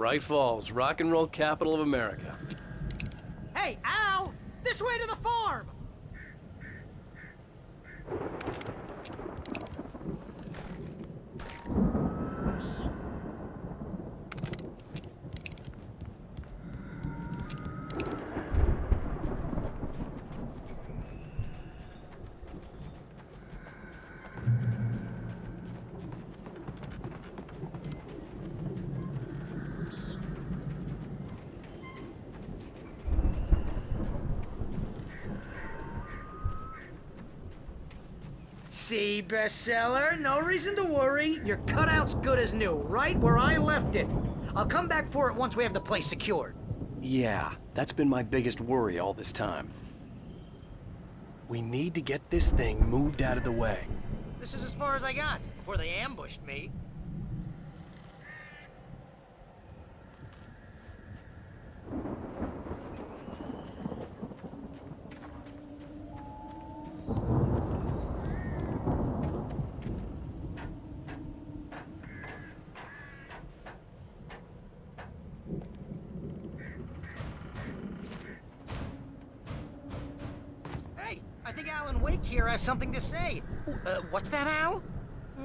Speaker 14: Bright Falls, rock and roll capital of America.
Speaker 2: Hey, Al! This way to the farm! See, bestseller, no reason to worry. Your cutout's good as new, right where I left it. I'll come back for it once we have the place secured.
Speaker 1: Yeah, that's been my biggest worry all this time. We need to get this thing moved out of the way.
Speaker 2: This is as far as I got, before they ambushed me. Hey, I think Alan Wake here has something to say. What's that, Al?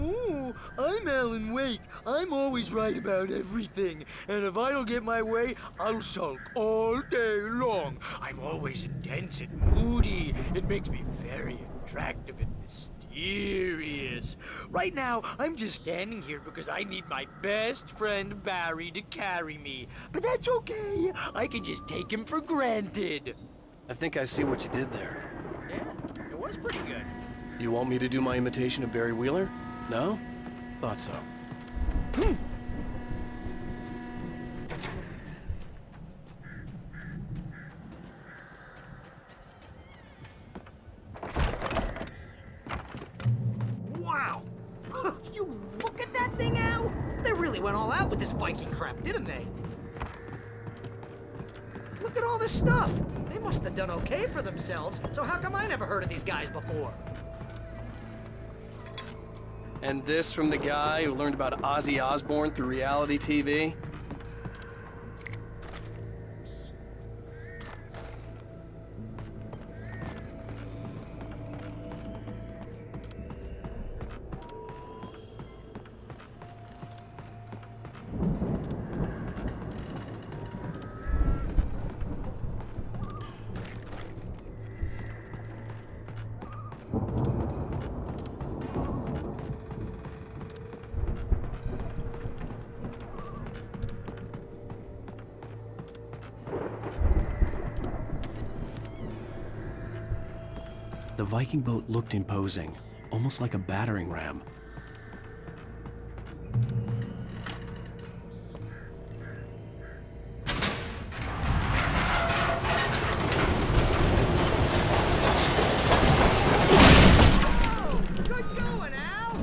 Speaker 16: Ooh, I'm Alan Wake. I'm always right about everything. And if I don't get my way, I'll sulk all day long. I'm always intense and moody. It makes me very attractive and mysterious. Right now, I'm just standing here because I need my best friend Barry to carry me. But that's okay. I can just take him for granted.
Speaker 1: I think I see what you did there.
Speaker 2: Yeah, it was pretty good.
Speaker 1: You want me to do my imitation of Barry Wheeler? No? Thought so.
Speaker 2: Wow! You look at that thing, Al? They really went all out with this Viking crap, didn't they? Look at all this stuff. They must have done okay for themselves, so how come I never heard of these guys before?
Speaker 1: And this from the guy who learned about Ozzy Osbourne through reality TV? The Viking boat looked imposing, almost like a battering ram.
Speaker 2: Oh, good going, Al!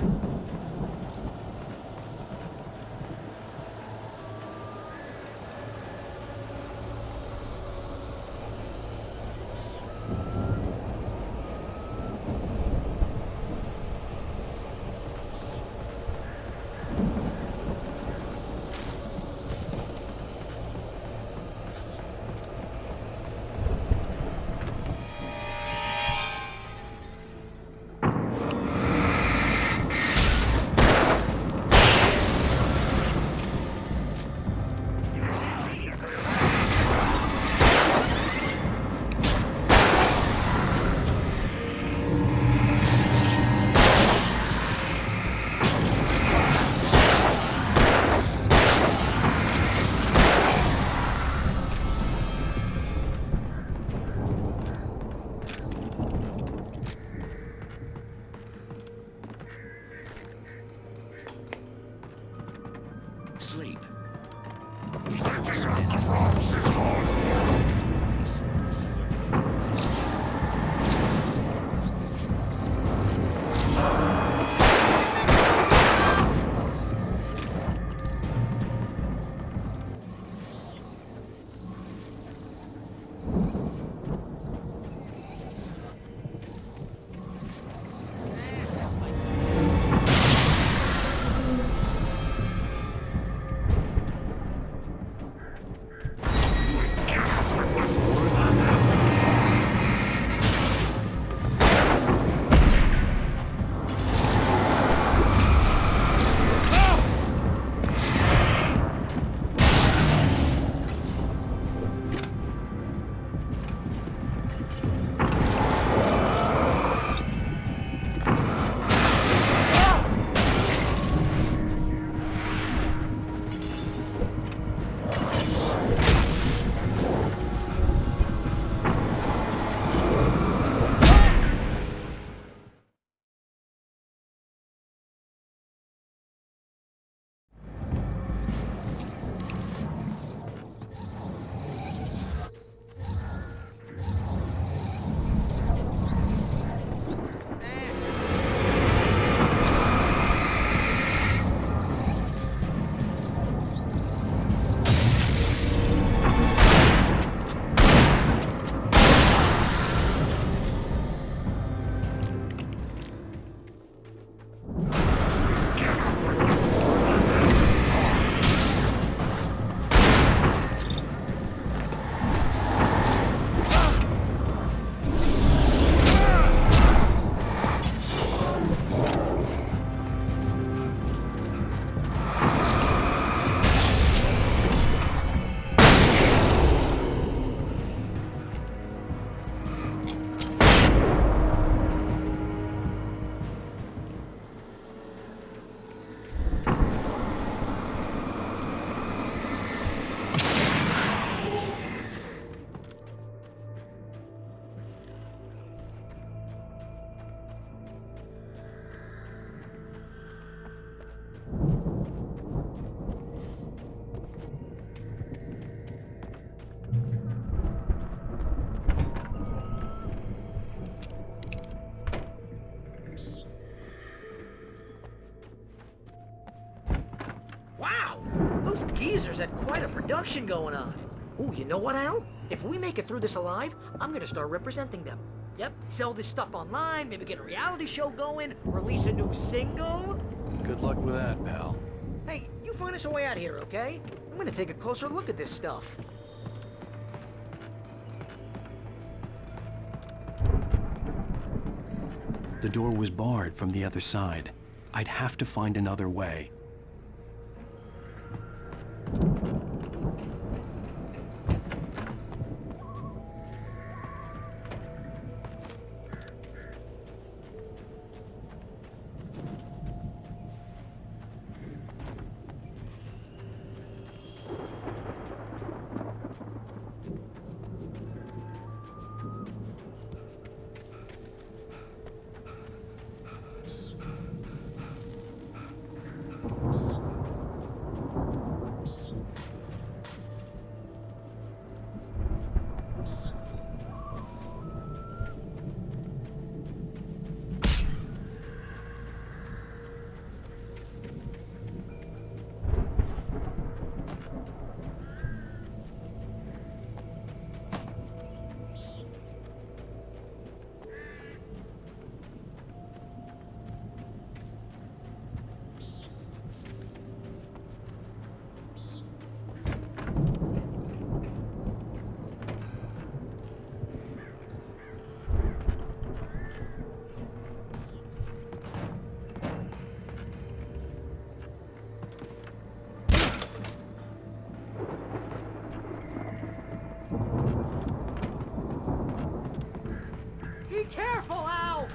Speaker 15: Sleep.
Speaker 2: Wow! Those geezers had quite a production going on. Ooh, you know what, Al? If we make it through this alive, I'm gonna start representing them. Yep, sell this stuff online, maybe get a reality show going, release a new single.
Speaker 14: Good luck with that, pal.
Speaker 2: Hey, you find us a way out of here, okay? I'm gonna take a closer look at this stuff.
Speaker 1: The door was barred from the other side. I'd have to find another way.
Speaker 2: Be careful, Al!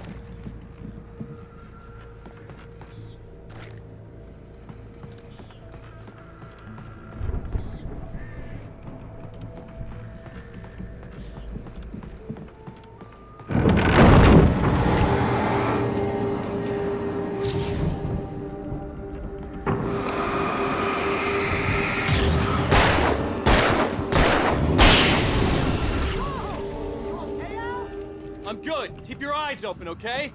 Speaker 14: I'm good. Keep your eyes open, okay?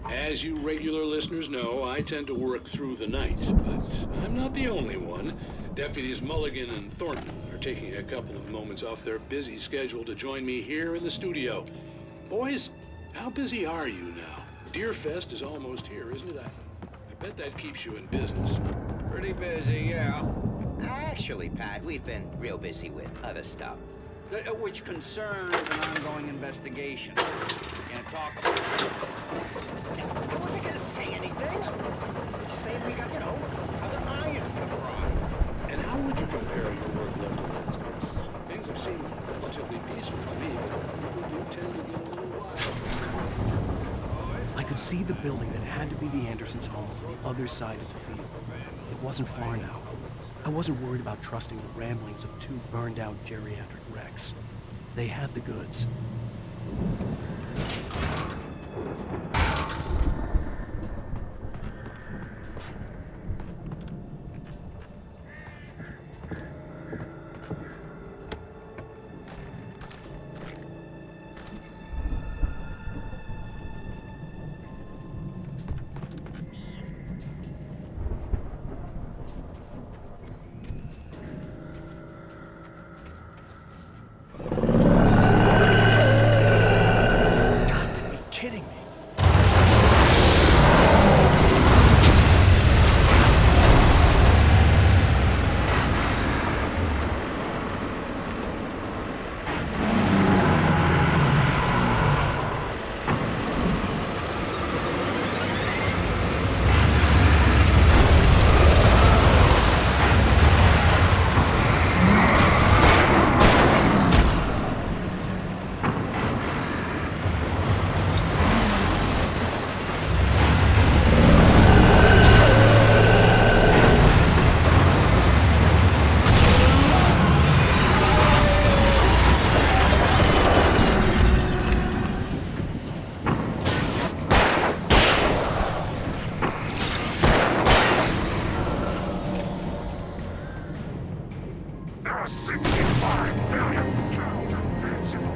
Speaker 17: As you regular listeners know, I tend to work through the night, but I'm not the only one. Deputies Mulligan and Thornton are taking a couple of moments off their busy schedule to join me here in the studio. Boys, how busy are you now? Deerfest is almost here, isn't it? I bet that keeps you in business.
Speaker 18: Pretty busy, yeah. Actually, Pat, we've been real busy with other stuff, which concerns an ongoing investigation. Can't talk about it. I wasn't gonna say anything. Just saying we got, other irons to fry.
Speaker 17: And how would you compare your workload to this? Things have seemed relatively peaceful to me, but people do tend to get a little wild.
Speaker 1: I could see the building that had to be the Andersons' home on the other side of the field. It wasn't far now. I wasn't worried about trusting the ramblings of two burned-out geriatric wrecks. They had the goods.
Speaker 19: 65 billion pounds of principal.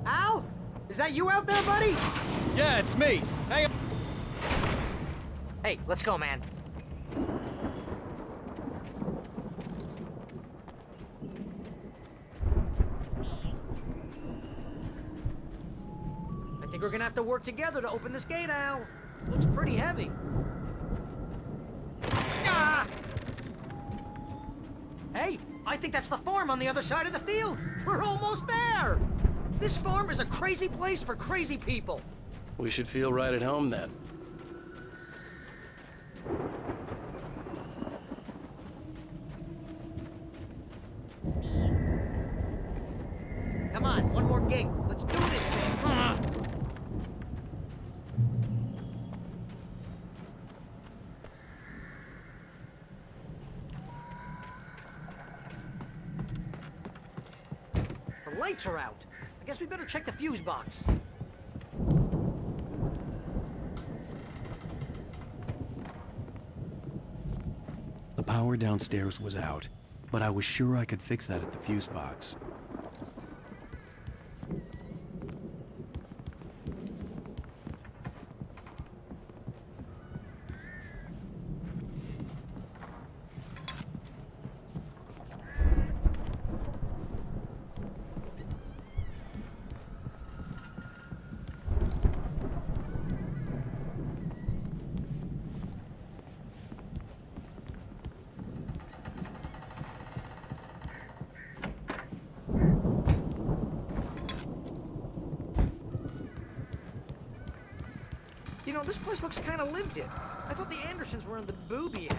Speaker 2: Al? Is that you out there, buddy?
Speaker 14: Yeah, it's me. Hang on.
Speaker 2: Hey, let's go, man. I think we're gonna have to work together to open this gate, Al. Looks pretty heavy. Ah! Hey, I think that's the farm on the other side of the field. We're almost there. This farm is a crazy place for crazy people.
Speaker 1: We should feel right at home then.
Speaker 2: Come on, one more gate. Let's do this thing. The lights are out. I guess we better check the fuse box.
Speaker 1: The power downstairs was out, but I was sure I could fix that at the fuse box.
Speaker 2: You know, this place looks kind of lived in. I thought the Andersons were in the booby edge.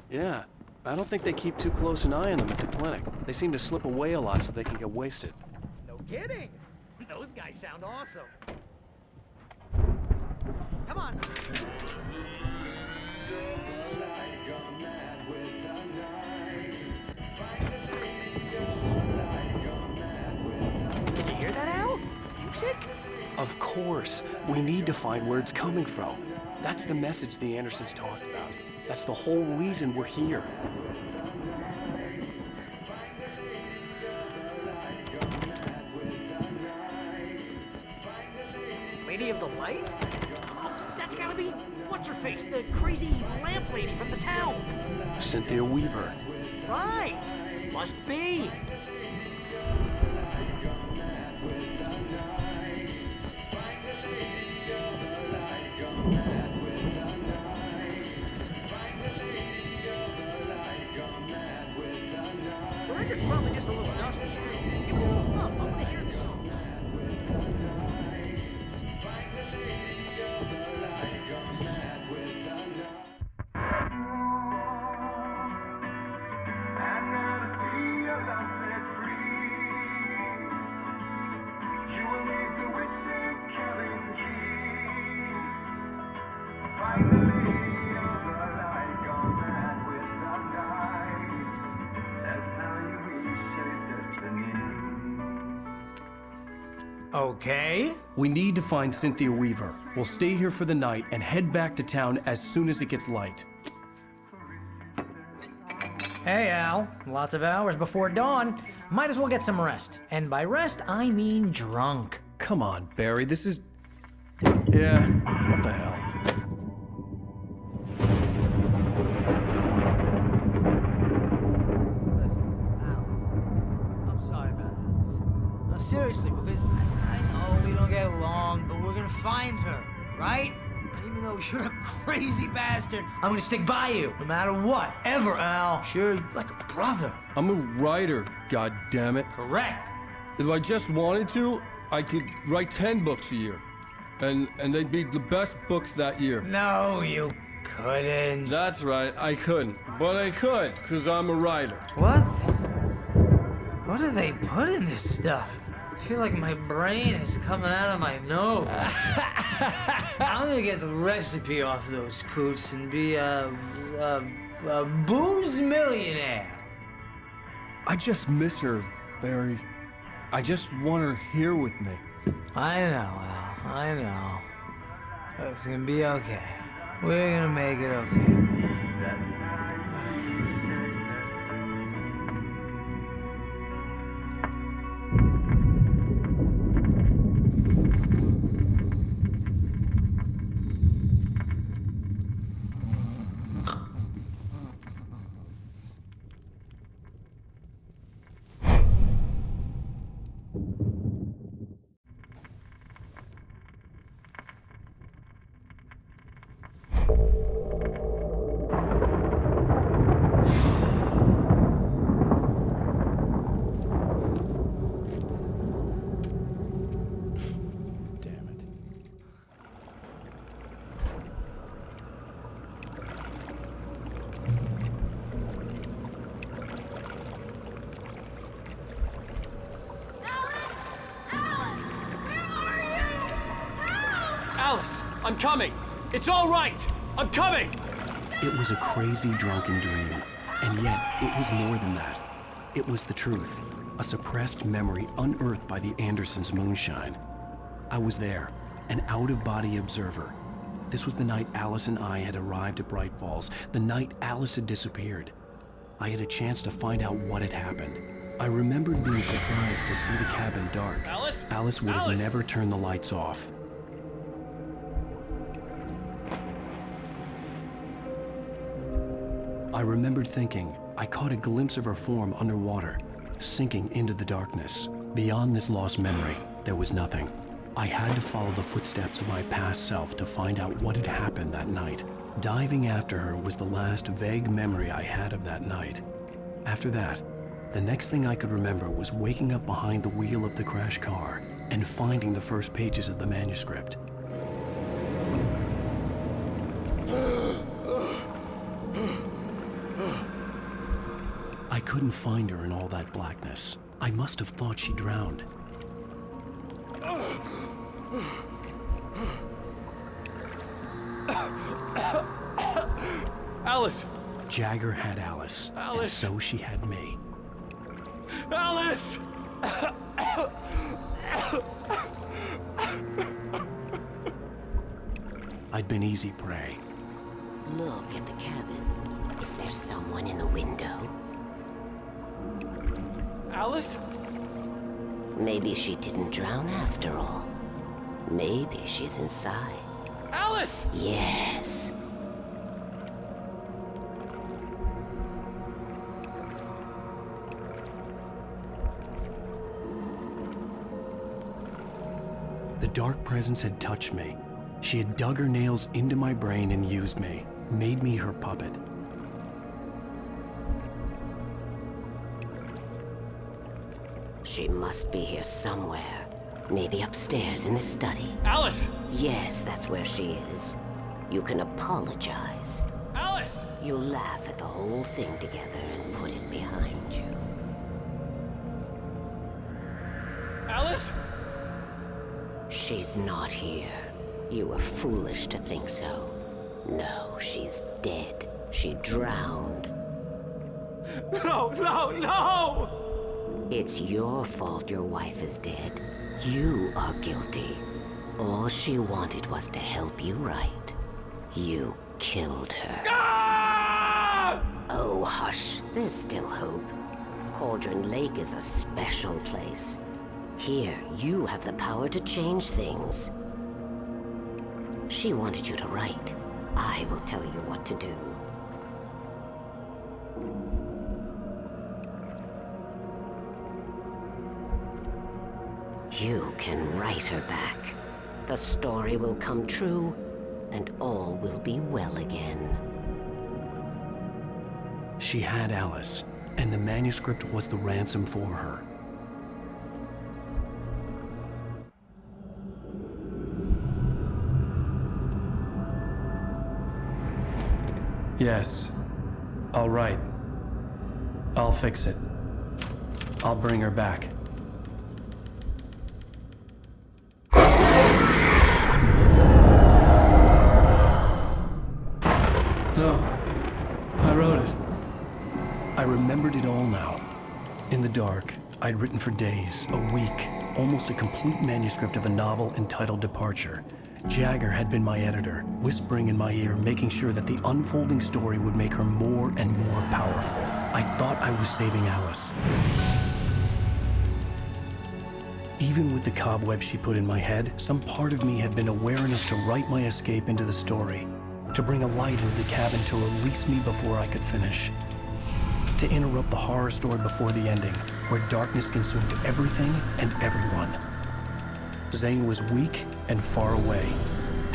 Speaker 1: Yeah, I don't think they keep too close an eye on them at the clinic. They seem to slip away a lot so they can get wasted.
Speaker 2: No kidding. Those guys sound awesome. Come on. Can you hear that, Al? Music?
Speaker 1: Of course. We need to find where it's coming from. That's the message the Andersons talked about. That's the whole reason we're here.
Speaker 2: Lady of the Light? Oh, that's gotta be what's-her-face, the crazy lamp lady from the town.
Speaker 1: Cynthia Weaver.
Speaker 2: Right. Must be. The record's probably just a little dusty. Give it a little thump. I want to hear this song.
Speaker 12: Okay.
Speaker 14: We need to find Cynthia Weaver. We'll stay here for the night and head back to town as soon as it gets light.
Speaker 12: Hey, Al. Lots of hours before dawn. Might as well get some rest. And by rest, I mean drunk.
Speaker 14: Come on, Barry, this is... Yeah, what the hell?
Speaker 2: I'm sorry about this. No, seriously, because I know we don't get along, but we're gonna find her, right? And even though you're a crazy bastard, I'm gonna stick by you, no matter what, ever, Al. Sure, like a brother.
Speaker 14: I'm a writer, goddammit.
Speaker 2: Correct.
Speaker 14: If I just wanted to, I could write 10 books a year. And they'd be the best books that year.
Speaker 2: No, you couldn't.
Speaker 14: That's right, I couldn't. But I could, because I'm a writer.
Speaker 2: What? What do they put in this stuff? I feel like my brain is coming out of my nose. I'm gonna get the recipe off those coots and be a booze millionaire.
Speaker 14: I just miss her, Barry. I just want her here with me.
Speaker 2: I know, Al. I know. It's gonna be okay. We're gonna make it okay.
Speaker 14: Alice, I'm coming! It's all right! I'm coming!
Speaker 1: It was a crazy drunken dream, and yet it was more than that. It was the truth, a suppressed memory unearthed by the Andersons' moonshine. I was there, an out-of-body observer. This was the night Alice and I had arrived at Bright Falls, the night Alice had disappeared. I had a chance to find out what had happened. I remembered being surprised to see the cabin dark. Alice would have never turned the lights off. I remembered thinking I caught a glimpse of her form underwater, sinking into the darkness. Beyond this lost memory, there was nothing. I had to follow the footsteps of my past self to find out what had happened that night. Diving after her was the last vague memory I had of that night. After that, the next thing I could remember was waking up behind the wheel of the crashed car and finding the first pages of the manuscript. I couldn't find her in all that blackness. I must have thought she drowned.
Speaker 14: Alice!
Speaker 1: Jagger had Alice, and so she had me.
Speaker 14: Alice!
Speaker 1: I'd been easy prey.
Speaker 20: Look at the cabin. Is there someone in the window?
Speaker 14: Alice?
Speaker 20: Maybe she didn't drown after all. Maybe she's inside.
Speaker 14: Alice!
Speaker 20: Yes.
Speaker 1: The dark presence had touched me. She had dug her nails into my brain and used me, made me her puppet.
Speaker 20: She must be here somewhere. Maybe upstairs in the study.
Speaker 14: Alice!
Speaker 20: Yes, that's where she is. You can apologize.
Speaker 14: Alice!
Speaker 20: You'll laugh at the whole thing together and put it behind you.
Speaker 14: Alice?
Speaker 20: She's not here. You were foolish to think so. No, she's dead. She drowned.
Speaker 2: No, no, no!
Speaker 20: It's your fault your wife is dead. You are guilty. All she wanted was to help you right. You killed her.
Speaker 2: Ah!
Speaker 20: Oh, hush. There's still hope. Cauldron Lake is a special place. Here, you have the power to change things. She wanted you to write. I will tell you what to do. You can write her back. The story will come true, and all will be well again.
Speaker 1: She had Alice, and the manuscript was the ransom for her. Yes, I'll write. I'll fix it. I'll bring her back. No, I wrote it. I remembered it all now. In the dark, I'd written for days, a week, almost a complete manuscript of a novel entitled Departure. Jagger had been my editor, whispering in my ear, making sure that the unfolding story would make her more and more powerful. I thought I was saving Alice. Even with the cobwebs she put in my head, some part of me had been aware enough to write my escape into the story, to bring a light into the cabin to release me before I could finish, to interrupt the horror story before the ending, where darkness consumed everything and everyone. Zane was weak and far away,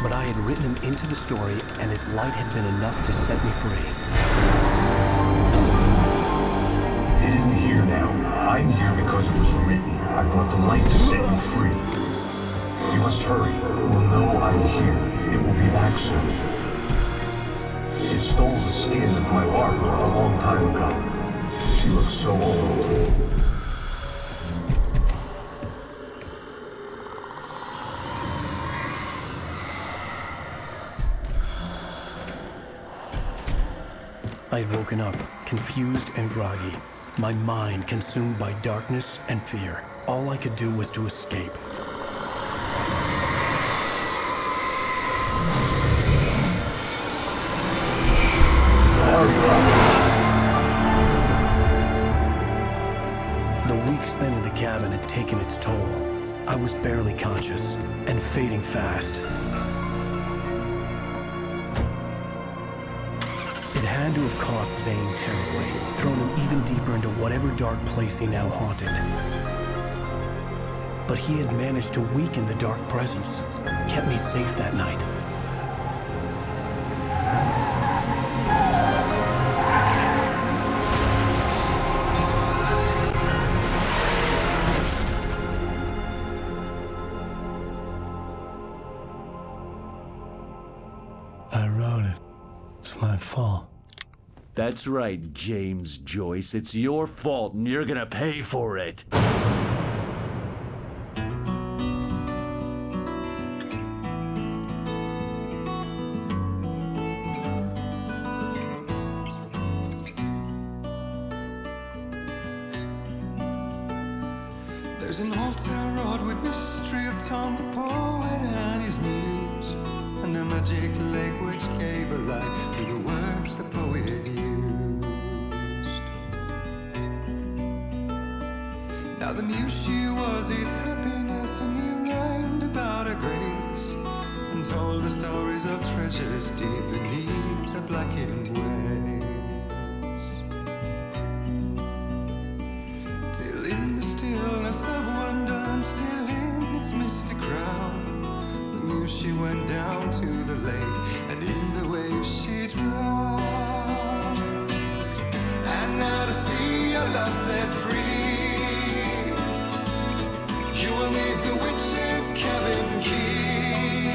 Speaker 1: but I had written him into the story, and his light had been enough to set me free.
Speaker 15: It isn't here now. I'm here because it was written. I brought the light to set you free. You must hurry. It will know I'm here. It will be back soon. It stole the skin of my Barbara a long time ago. She looks so old.
Speaker 1: I had woken up, confused and groggy, my mind consumed by darkness and fear. All I could do was to escape. The week spent in the cabin had taken its toll. I was barely conscious and fading fast. It had to have cost Zane terribly, thrown him even deeper into whatever dark place he now haunted. But he had managed to weaken the dark presence, kept me safe that night. I wrote it. It's my fault.
Speaker 21: That's right, James Joyce. It's your fault, and you're gonna pay for it.
Speaker 22: There's an old town road with mystery of Tom the poet and his muse, and a magic lake which gave a light to the words the poet used. Now the muse she was his happiness, and he rhymed about her grace, and told the stories of treasures deep beneath the blackened waves. Till in the stillness of wonder, and still in its misty crown, the muse she went down to the lake, and in the waves she drowned. And now to see your love set free, you will need the witch's cabin key.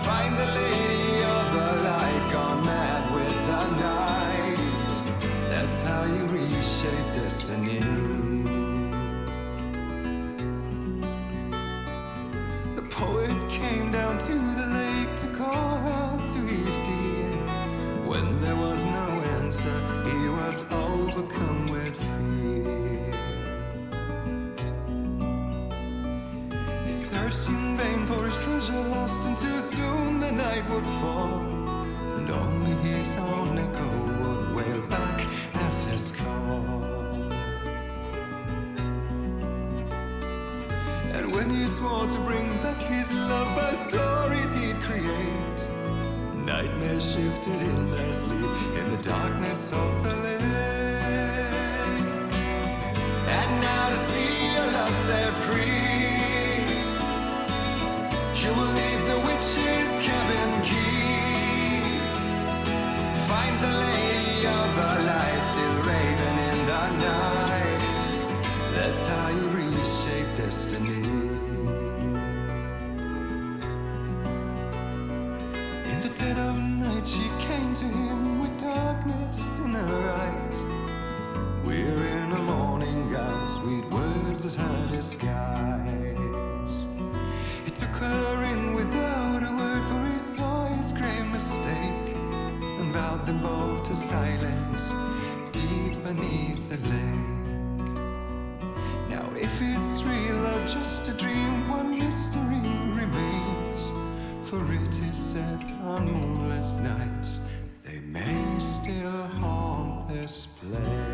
Speaker 22: Find the lady of the light, gone mad with the night. That's how you reshape destiny. The poet came down to the lake to call out to searched in vain for his treasure lost, and too soon the night would fall, and only his own echo would wail back as his call. And when he swore to bring back his love by stories he'd create, nightmares shifted in their sleep in the darkness of the lake. And now to see your love set free, you will need the witch's cabin key. Find the lady of the light still raving in the night. That's how you reshape destiny. In the dead of night she came to him with darkness in her eyes. We're in a morning gown, sweet words as her disguise. He took her in without a word, for he saw his grave mistake, and vowed them both to silence deep beneath the lake. Now if it's real or just a dream, one mystery remains, for it is said on moonless nights they may still haunt this place.